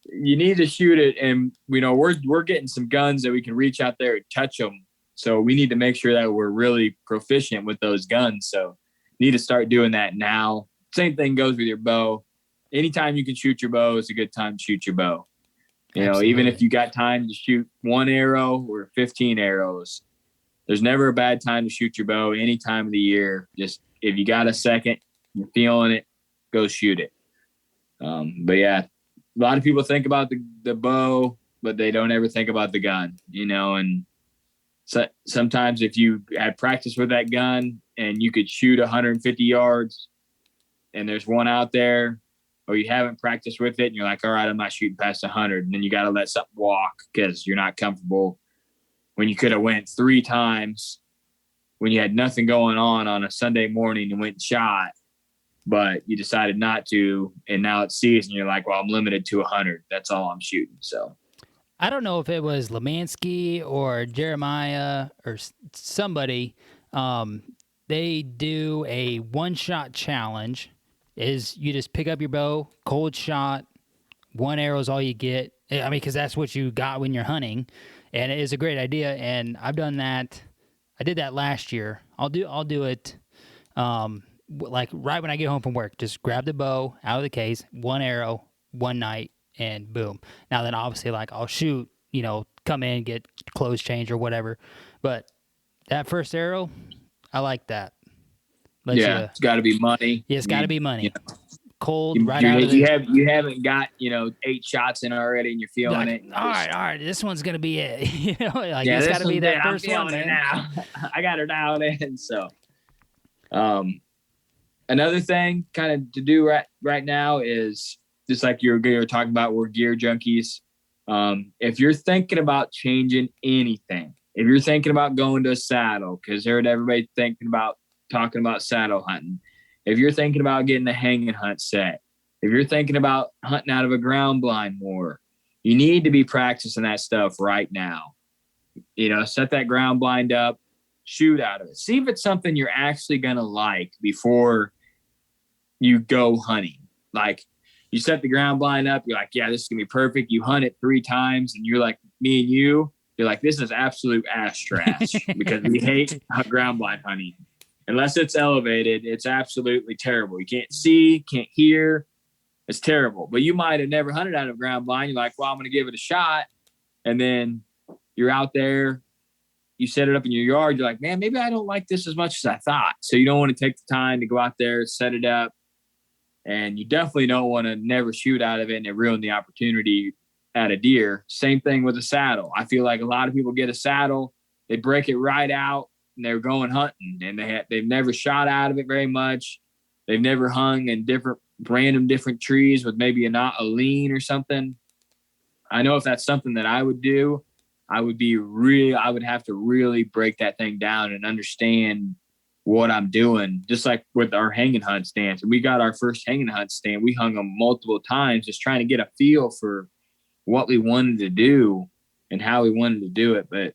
you need to shoot it. And we're getting some guns that we can reach out there and touch them. So we need to make sure that we're really proficient with those guns. So you need to start doing that now. Same thing goes with your bow. Anytime you can shoot your bow, it's a good time to shoot your bow. Absolutely. Even if you got time to shoot 1 arrow or 15 arrows, there's never a bad time to shoot your bow any time of the year. Just if you got a second, you're feeling it, go shoot it. But yeah, a lot of people think about the bow, but they don't ever think about the gun, and so sometimes if you had practice with that gun and you could shoot 150 yards and there's one out there, or you haven't practiced with it and you're like, all right, I'm not shooting past 100. And then you got to let something walk because you're not comfortable when you could have went 3 times when you had nothing going on a Sunday morning and went and shot, but you decided not to. And now it's season. You're like, well, I'm limited to 100. That's all I'm shooting. So I don't know if it was Lemansky or Jeremiah or somebody. They do a 1-shot challenge. Is you just pick up your bow, cold shot, 1 arrow is all you get. I mean, because that's what you got when you're hunting, and it is a great idea. And I've done that. I did that last year. I'll do it. Like right when I get home from work, just grab the bow out of the case, 1 arrow, 1 night, and boom. Now then, obviously, like I'll shoot, come in, get clothes change or whatever. But that first arrow, I like that. It's got to be money. Yeah, it's got to be money. Cold, you, right you, out of the... You haven't got 8 shots in already, and you're feeling it. All right, this one's gonna be it. It's got to be that first one, man. Now. I got her dialed in. So, another thing, kind of to do right now is just like you were talking about. We're gear junkies. If you're thinking about changing anything, if you're thinking about going to a saddle, because heard everybody talking about saddle hunting. If you're thinking about getting a hanging hunt set, if you're thinking about hunting out of a ground blind more, you need to be practicing that stuff right now. Set that ground blind up, shoot out of it. See if it's something you're actually going to like before you go hunting. Like, you set the ground blind up, you're like, yeah, this is going to be perfect. You hunt it 3 times, and you're like, me and you're like, this is absolute ass trash because we hate ground blind hunting. Unless it's elevated, it's absolutely terrible. You can't see, can't hear. It's terrible. But you might have never hunted out of ground blind. You're like, well, I'm going to give it a shot. And then you're out there, you set it up in your yard. You're like, man, maybe I don't like this as much as I thought. So you don't want to take the time to go out there, set it up. And you definitely don't want to never shoot out of it and it ruin the opportunity at a deer. Same thing with a saddle. I feel like a lot of people get a saddle, they break it right out, and they're going hunting, and they've never shot out of it very much. They've never hung in random different trees with maybe not a lean or something. I know if that's something that I would do, I would have to really break that thing down and understand what I'm doing. Just like with our hanging hunt stands. We got our first hanging hunt stand. We hung them multiple times, just trying to get a feel for what we wanted to do and how we wanted to do it. But,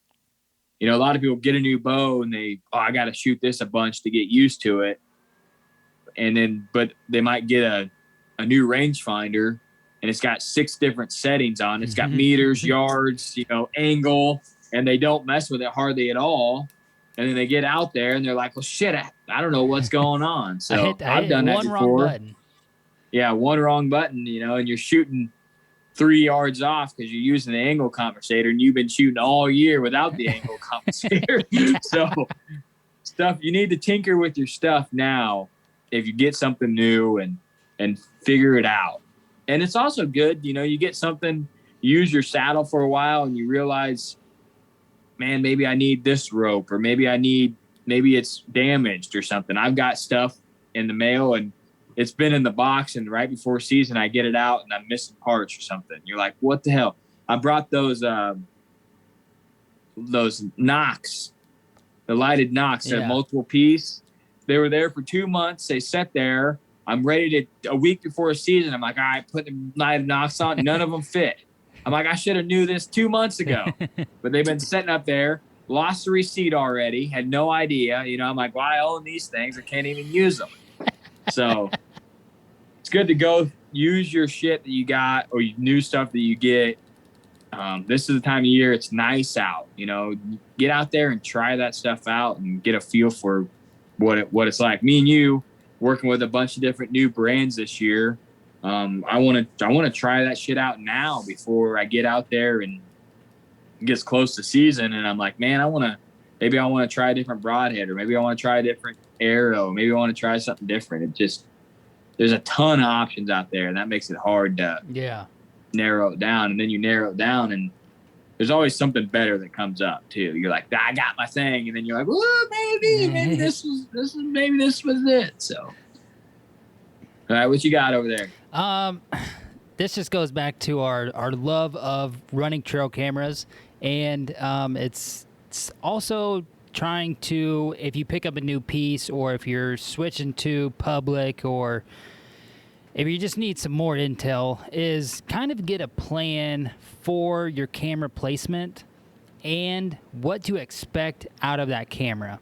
a lot of people get a new bow and I got to shoot this a bunch to get used to it. But they might get a new rangefinder and it's got 6 different settings on it. It's got meters, yards, angle, and they don't mess with it hardly at all. And then they get out there and they're like, well, shit, I don't know what's going on. So I've done that before. Wrong button. Yeah, one wrong button, and you're shooting 3 yards off because you're using the angle compensator, and you've been shooting all year without the angle compensator. So you need to tinker with your stuff now if you get something new and figure it out. And it's also good, you get something, use your saddle for a while and you realize, man, maybe I need this rope, or maybe it's damaged or something. I've got stuff in the mail and it's been in the box, and right before season I get it out and I'm missing parts or something. You're like, what the hell? I brought those knocks, the lighted knocks that have multiple piece. They were there for 2 months. They sat there. I'm ready a week before a season. I'm like, all right, put the lighted knocks on. None of them fit. I'm like, I should have knew this 2 months ago. But they've been sitting up there, lost the receipt already, had no idea. I'm like, well, I own these things. I can't even use them. So it's good to go use your shit that you got or new stuff that you get. This is the time of year. It's nice out. Get out there and try that stuff out and get a feel for what it's like. Me and you working with a bunch of different new brands this year. I want to try that shit out now before I get out there and it gets close to season. And I'm like, man, maybe I want to try a different broadhead, or maybe I want to try a different arrow. Maybe I want to try something different. There's a ton of options out there, and that makes it hard to narrow it down. And then you narrow it down, and there's always something better that comes up too. You're like, I got my thing, and then you're like, well, maybe this was it. So, all right, what you got over there? This just goes back to our love of running trail cameras, and it's also trying to, if you pick up a new piece, or if you're switching to public, or if you just need some more intel, is kind of get a plan for your camera placement and what to expect out of that camera.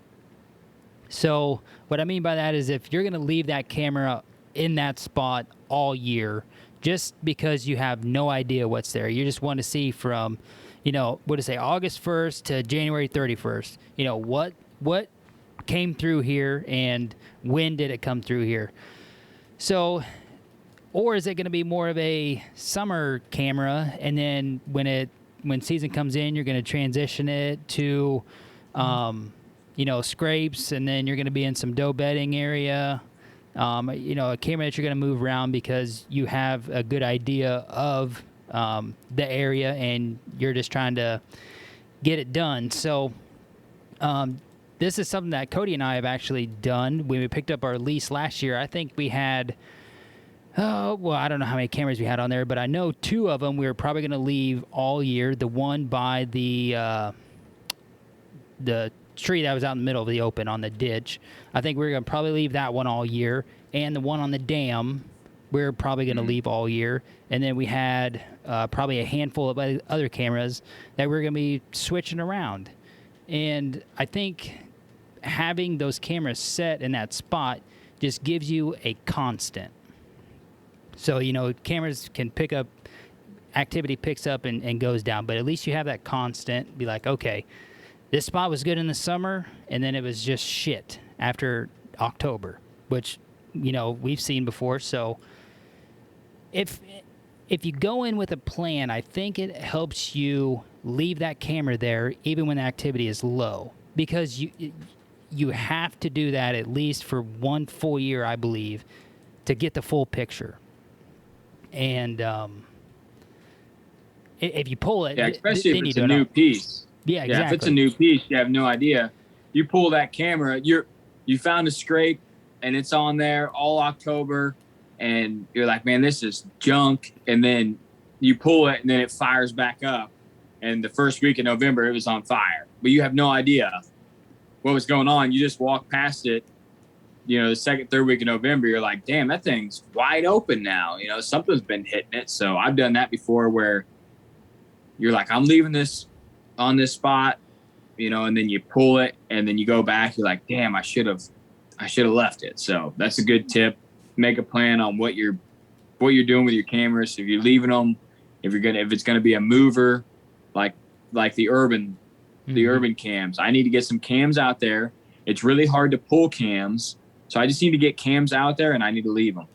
So what I mean by that is, if you're going to leave that camera in that spot all year just because you have no idea what's there, you just want to see from August 1st to January 31st, what came through here and when did it come through here? So, or is it going to be more of a summer camera, and then when season comes in, you're going to transition it to, scrapes, and then you're going to be in some doe bedding area, a camera that you're going to move around because you have a good idea of the area and you're just trying to get it done. So this is something that Cody and I have actually done. When we picked up our lease last year, I think we had, I don't know how many cameras we had on there, but I know 2 of them we were probably going to leave all year. The one by the the tree that was out in the middle of the open on the ditch. I think we're going to probably leave that one all year. And the one on the dam, we're probably going to leave all year. And then we had probably a handful of other cameras that we're going to be switching around. And I think having those cameras set in that spot just gives you a constant. So, cameras can pick up, activity picks up and goes down, but at least you have that constant. Be like, okay, this spot was good in the summer, and then it was just shit after October, which, we've seen before. So if you go in with a plan, I think it helps you leave that camera there even when the activity is low, because you have to do that at least for 1 full year, I believe, to get the full picture. And if you pull it, especially if it's a new piece. Yeah, exactly. Yeah, if it's a new piece, you have no idea. You pull that camera, you found a scrape, and it's on there all October, and you're like, man, this is junk. And then you pull it, and then it fires back up. And the first week of November, it was on fire. But you have no idea what was going on. You just walk past it. The second, third week of November, you're like, damn, that thing's wide open now. Something's been hitting it. So I've done that before where you're like, I'm leaving this on this spot, and then you pull it and then you go back. You're like, damn, I should have left it. So that's a good tip. Make a plan on what you're doing with your cameras. If you're leaving them, if it's going to be a mover, like the urban cams, I need to get some cams out there. It's really hard to pull cams. So I just need to get cams out there and I need to leave them.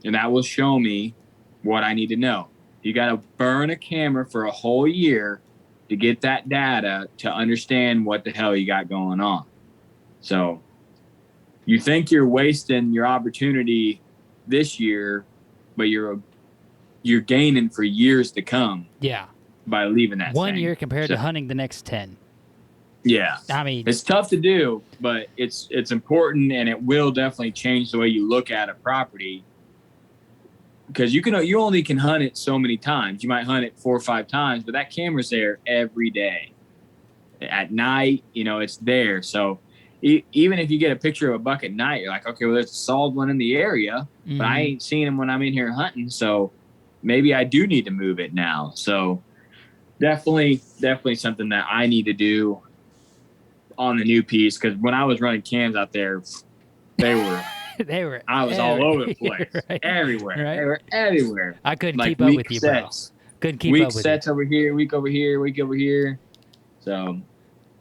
And that will show me what I need to know. You got to burn a camera for a whole year to get that data to understand what the hell you got going on. So you think you're wasting your opportunity this year, but you're gaining for years to come. Yeah. By leaving that 1 year compared to hunting the next 10. Yeah. I mean, it's tough to do, but it's important, and it will definitely change the way you look at a property. Because you only can hunt it so many times. You might hunt it 4 or 5 times, but that camera's there every day. At night, it's there. So even if you get a picture of a buck at night, you're like, okay, well, there's a solid one in the area, but I ain't seen him when I'm in here hunting. So maybe I do need to move it now. So definitely something that I need to do on the new piece. Because when I was running cams out there, they were I was all over the place, right. Everywhere. Right. They were everywhere. I couldn't keep up with you, bro. Couldn't keep up with you. Week sets over here, week over here, week over here. So,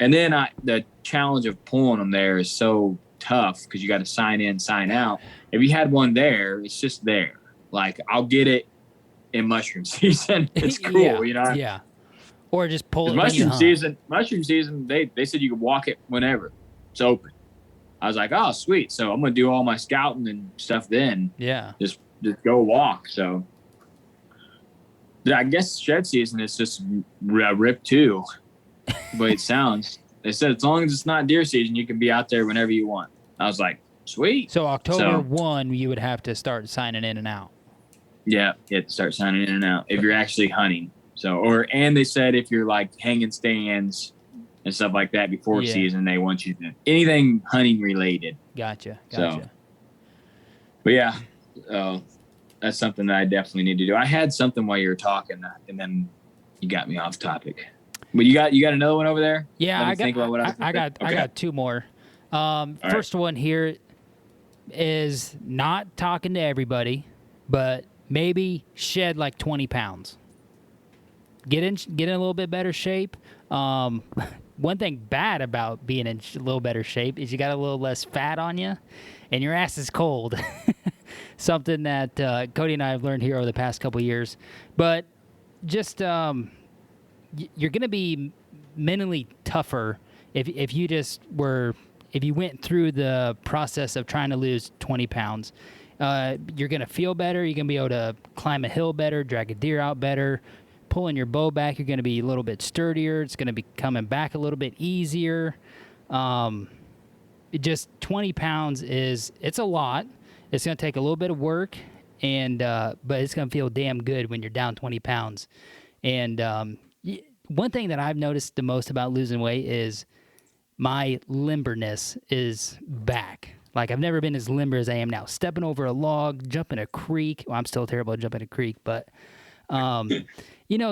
and then the challenge of pulling them there is so tough because you got to sign in, sign out. If you had one there, it's just there. Like, I'll get it in mushroom season. It's cool, Yeah. Or just pull it. Mushroom season, they said you could walk it whenever. It's open. I was like, oh, sweet. So I'm going to do all my scouting and stuff then. Yeah. Just go walk. So I guess shed season is just rip too. But it sounds, they said as long as it's not deer season, you can be out there whenever you want. I was like, sweet. So October 1, you would have to start signing in and out. Yeah, you have to start signing in and out if you're actually hunting. So, and they said if you're like hanging stands and stuff like that before season, they want you to anything hunting related. Gotcha. So, but yeah, that's something that I definitely need to do. I had something while you were talking, and then you got me off topic. But you got another one over there? Yeah, I got 2 more. First one here is not talking to everybody, but maybe shed like 20 pounds. Get in a little bit better shape. One thing bad about being in a little better shape is you got a little less fat on you, and your ass is cold. Something that Cody and I have learned here over the past couple of years. But just you're going to be mentally tougher if you went through the process of trying to lose 20 pounds. You're going to feel better. You're going to be able to climb a hill better, drag a deer out better. Pulling your bow back, you're going to be a little bit sturdier. It's going to be coming back a little bit easier. Just 20 pounds it's a lot. It's going to take a little bit of work, but it's going to feel damn good when you're down 20 pounds. And one thing that I've noticed the most about losing weight is my limberness is back. Like, I've never been as limber as I am now. Stepping over a log, jumping a creek. Well, I'm still terrible at jumping a creek, but,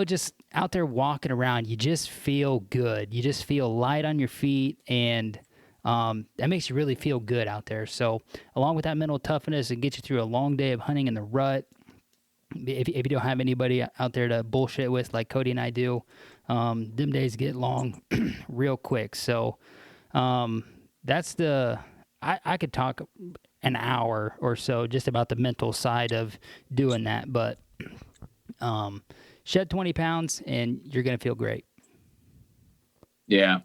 just out there walking around, you just feel good. You just feel light on your feet, and that makes you really feel good out there. So, along with that mental toughness, it gets you through a long day of hunting in the rut. If you don't have anybody out there to bullshit with like Cody and I do, them days get long real quick. So, that's I could talk an hour or so just about the mental side of doing that, but shed 20 pounds and you're going to feel great. Yeah.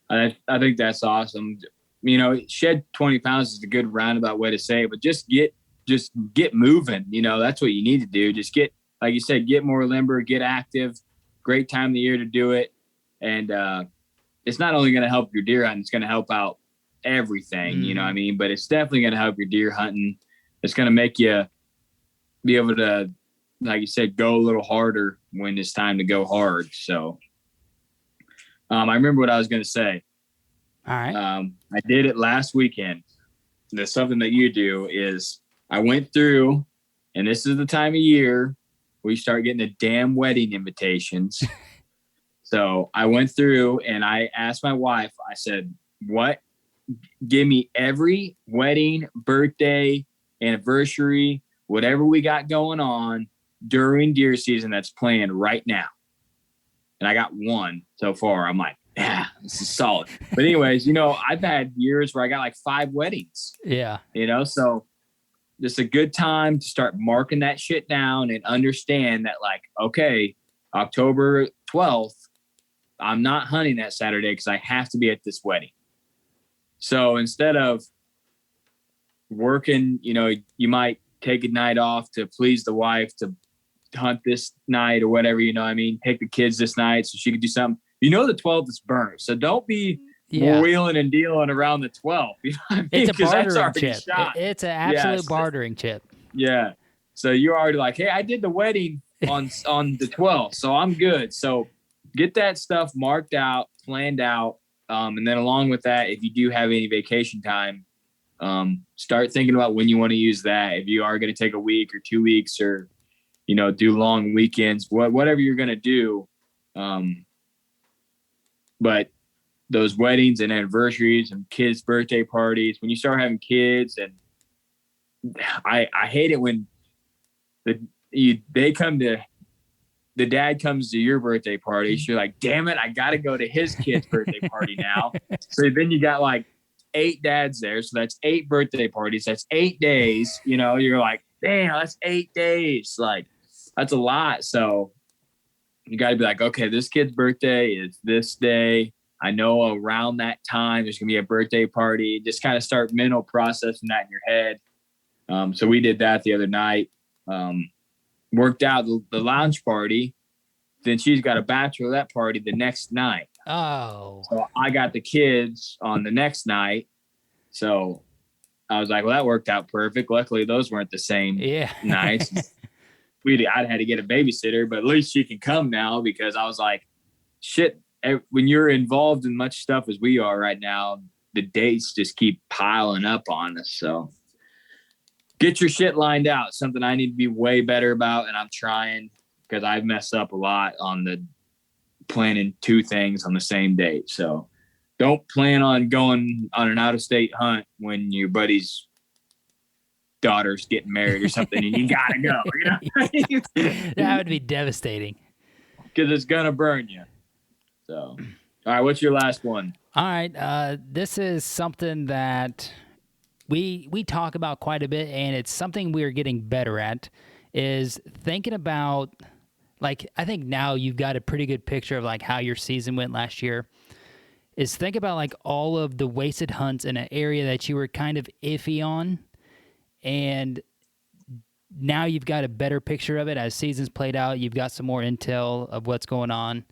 I think that's awesome. Shed 20 pounds is a good roundabout way to say it, but just get moving. That's what you need to do. Just get, like you said, get more limber, get active. Great time of the year to do it. And it's not only going to help your deer hunting, it's going to help out everything, you know what I mean? But it's definitely going to help your deer hunting. It's going to make you be able to, like you said, go a little harder when it's time to go hard. So I remember what I was going to say. All right. I did it last weekend. There's something that you do is I went through, and this is the time of year we start getting the damn wedding invitations. So I went through and I asked my wife, I said, give me every wedding, birthday, anniversary, whatever we got going on during deer season that's planned right now. And I got one so far. I'm like, yeah, this is solid. But anyways, I've had years where I got like 5 weddings. Yeah. So just a good time to start marking that shit down and understand that, like, okay, October 12th, I'm not hunting that Saturday because I have to be at this wedding. So instead of working, you might take a night off to please the wife to hunt this night or whatever, take the kids this night so she could do something. The 12th is burnt. So don't be wheeling and dealing around the 12th. You know what I mean? It's a bartering chip. Shot. It's an absolute bartering chip. Yeah. So you're already like, hey, I did the wedding on the 12th, so I'm good. So get that stuff marked out, planned out. And then along with that, if you do have any vacation time, start thinking about when you want to use that. If you are going to take a week or 2 weeks or, do long weekends, whatever you're going to do. But those weddings and anniversaries and kids' birthday parties, when you start having kids, and I hate it when the dad comes to your birthday party. So you're like, damn it, I got to go to his kid's birthday party now. So then you got like 8 dads there. So that's 8 birthday parties. That's 8 days. You're like, damn, that's 8 days. Like, that's a lot. So you got to be like, okay, this kid's birthday is this day. I know around that time there's going to be a birthday party. Just kind of start mental processing that in your head. So we did that the other night. Worked out the lounge party. Then she's got a bachelorette party the next night. Oh. So I got the kids on the next night. So I was like, well, that worked out perfect. Luckily, those weren't the same nights. I'd had to get a babysitter, but at least she can come now, because I was like, shit, when you're involved in much stuff as we are right now, the dates just keep piling up on us. So get your shit lined out. Something I need to be way better about, and I'm trying, because I've messed up a lot on the planning 2 things on the same date. So don't plan on going on an out-of-state hunt when your buddy's daughter's getting married or something and you gotta go. That would be devastating, because it's gonna burn you. So, all right, what's your last one? All right, this is something that we talk about quite a bit, and it's something we are getting better at, is thinking about, like, I think now you've got a pretty good picture of like how your season went last year, is think about like all of the wasted hunts in an area that you were kind of iffy on, and now you've got a better picture of it as seasons played out. You've got some more intel of what's going on,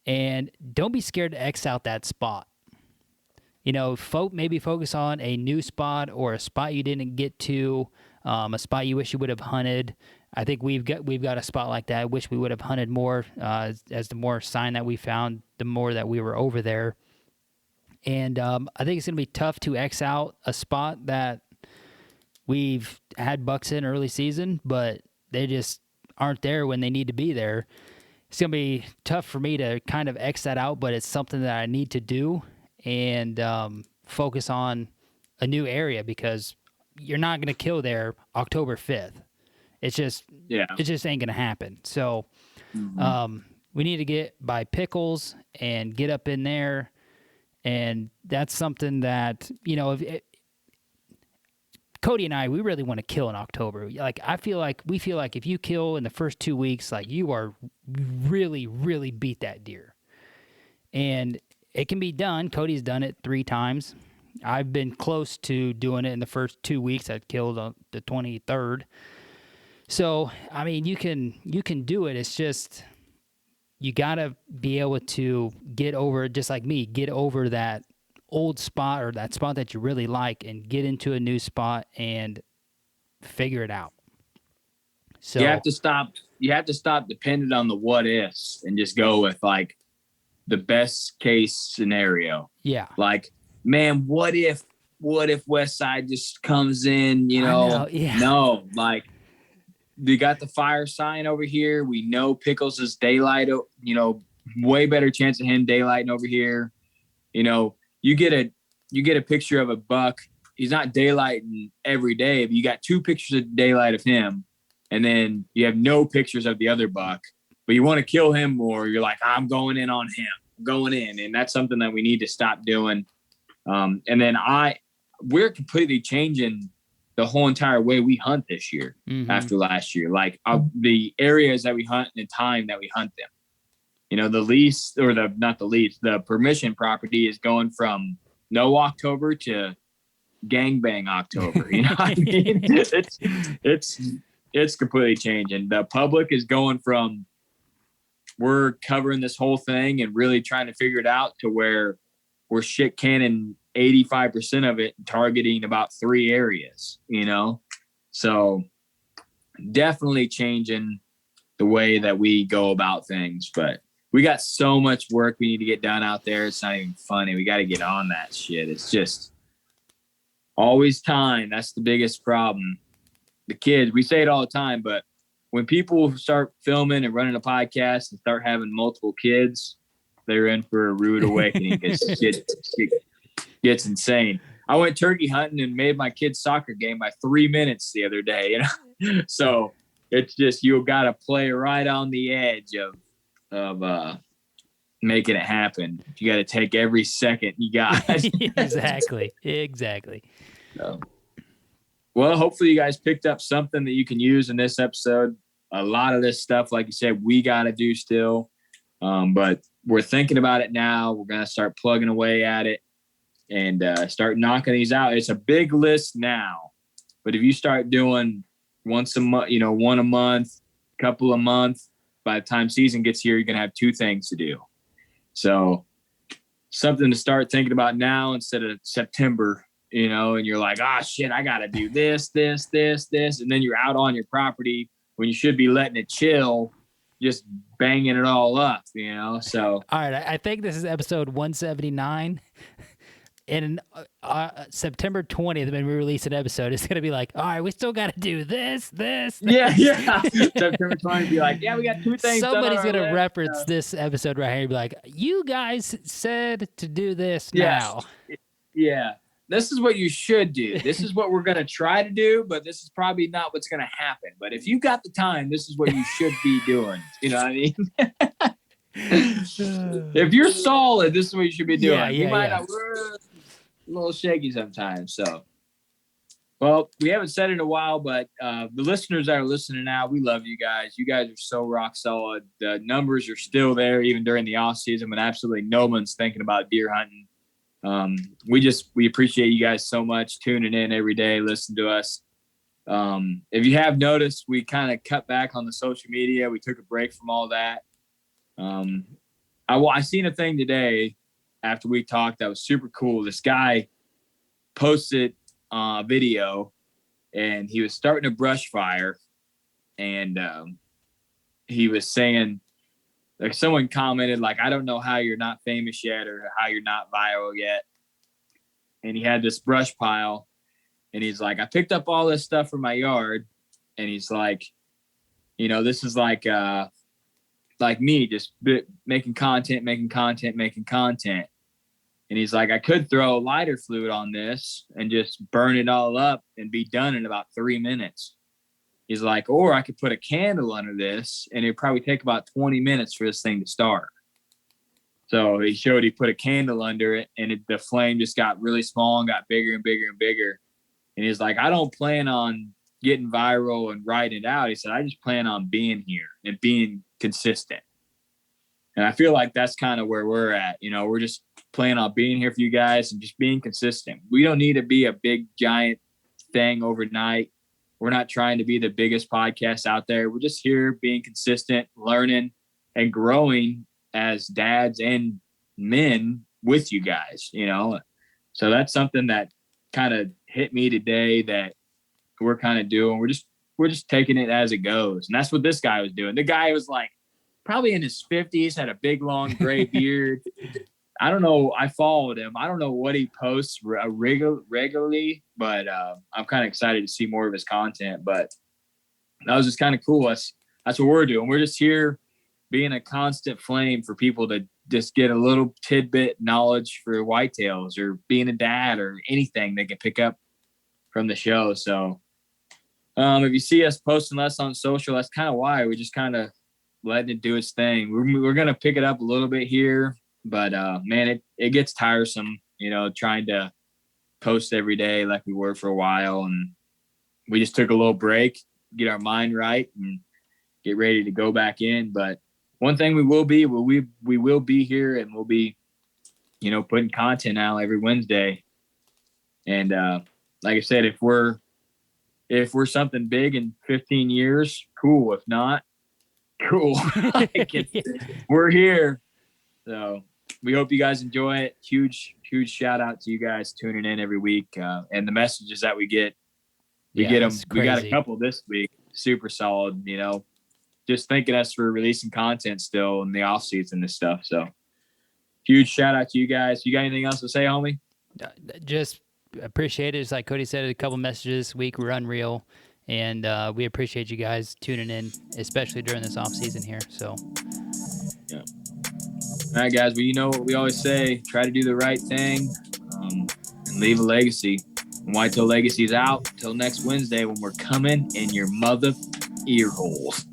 and don't be scared to X out that spot. Maybe focus on a new spot or a spot you didn't get to, a spot you wish you would have hunted. I think we've got a spot like that. I wish we would have hunted more. As the more sign that we found, the more that we were over there. And I think it's going to be tough to X out a spot that we've had bucks in early season, but they just aren't there when they need to be there. It's going to be tough for me to kind of X that out, but it's something that I need to do and focus on a new area, because you're not going to kill there October 5th. It just ain't going to happen. So we need to get by Pickles and get up in there. And that's something that, Cody and I, we really want to kill in October. Like, we feel like if you kill in the first 2 weeks, like, you are really, really beat that deer. And it can be done. Cody's done it 3 times. I've been close to doing it in the first 2 weeks. I killed on the 23rd. So, I mean, you can do it. It's just, you got to be able to get over, just like me, get over that old spot or that spot that you really like and get into a new spot and figure it out. So you have to stop depending on the what ifs and just go with like the best case scenario. Yeah. Like, man, what if West Side just comes in, Yeah. No, like, we got the fire sign over here. We know Pickles is daylight, way better chance of him daylighting over here. You get a picture of a buck. He's not daylighting every day, but you got 2 pictures of daylight of him, and then you have no pictures of the other buck, but you want to kill him more. You're like, I'm going in on him, going in. And that's something that we need to stop doing. And then we're completely changing the whole entire way we hunt this year after last year. Like the areas that we hunt and the time that we hunt them. The permission property is going from no October to gangbang October. You know what I mean? It's completely changing. The public is going from, we're covering this whole thing and really trying to figure it out, to where we're shit canning 85% of it, targeting about 3 areas, So definitely changing the way that we go about things. But we got so much work we need to get done out there. It's not even funny. We got to get on that shit. It's just always time. That's the biggest problem. The kids, we say it all the time, but when people start filming and running a podcast and start having multiple kids, they're in for a rude awakening. It gets insane. I went turkey hunting and made my kid's soccer game by 3 minutes the other day. So it's just, you got to play right on the edge of making it happen. You got to take every second you got. Exactly. So, well, hopefully you guys picked up something that you can use in this episode. A lot of this stuff, like you said, we got to do still. But we're thinking about it now. We're going to start plugging away at it and start knocking these out. It's a big list now, but if you start doing once a month, one a month, couple a month, by the time season gets here, you're going to have 2 things to do. So something to start thinking about now instead of September, and you're like, shit, I got to do this. And then you're out on your property when you should be letting it chill, just banging it all up, So, all right, I think this is episode 179. And September 20th, when we release an episode, it's going to be like, all right, we still got to do this. Yeah. September 20th, be like, yeah, we got 2 things. Somebody's going to reference this episode right here and be like, you guys said to do this now. Yeah. This is what you should do. This is what we're going to try to do, but this is probably not what's going to happen. But if you got the time, this is what you should be doing. You know what I mean? If you're solid, this is what you should be doing. You might not, we're a little shaky sometimes. So, well, we haven't said it in a while, but the listeners that are listening now, we love you guys. You guys are so rock solid. The numbers are still there, even during the off season when absolutely no one's thinking about deer hunting. We appreciate you guys so much tuning in every day, listening to us. If you have noticed, we kind of cut back on the social media. We took a break from all that. I seen a thing today after we talked that was super cool. This guy posted a video, and he was starting a brush fire, and he was saying, like, someone commented, like, I don't know how you're not famous yet or how you're not viral yet. and he had this brush pile, and he's like, I picked up all this stuff from my yard, and he's like, you know, this is like me just making content. And he's like, I could throw lighter fluid on this and just burn it all up and be done in about 3 minutes. He's like, or I could put a candle under this and it'd probably take about 20 minutes for this thing to start. So he put a candle under it, and the flame just got really small and got bigger and bigger and bigger. And he's like, I don't plan on getting viral and writing it out. He said, I just plan on being here and being consistent. And I feel like that's kind of where we're at. You know, we're just planning on being here for you guys and just being consistent. We don't need to be a big, giant thing overnight. We're not trying to be the biggest podcast out there. We're just here being consistent, learning and growing as dads and men with you guys, you know? So that's something that kind of hit me today that we're kind of doing. We're just taking it as it goes. And that's what this guy was doing. The guy was like probably in his 50s, had a big, long gray beard. I don't know. I followed him. I don't know what he posts regularly, but I'm kind of excited to see more of his content. But that was just kind of cool. That's what we're doing. We're just here being a constant flame for people to just get a little tidbit knowledge for whitetails or being a dad or anything they can pick up from the show. So if you see us posting less on social, that's kind of why. We're just kind of letting it do its thing. We're going to pick it up a little bit here, but man, it gets tiresome, you know, trying to post every day like we were for a while. And we just took a little break, get our mind right and get ready to go back in. But one thing we will be here, and we'll be, you know, putting content out every Wednesday. And like I said, if we're something big in 15 years, cool. If not, cool. We're here. So we hope you guys enjoy it. Huge shout out to you guys tuning in every week. And the messages that we get, we get them. We got a couple this week. Super solid, you know, just thanking us for releasing content still in the off season and stuff. So huge shout out to you guys. You got anything else to say, homie? Just appreciate it. Just like Cody said, a couple messages this week were unreal. And we appreciate you guys tuning in, especially during this off season here. So, yeah. All right, guys. Well, you know what we always say: try to do the right thing and leave a legacy. And Whitetail Legacy's out till next Wednesday when we're coming in your mother ear holes.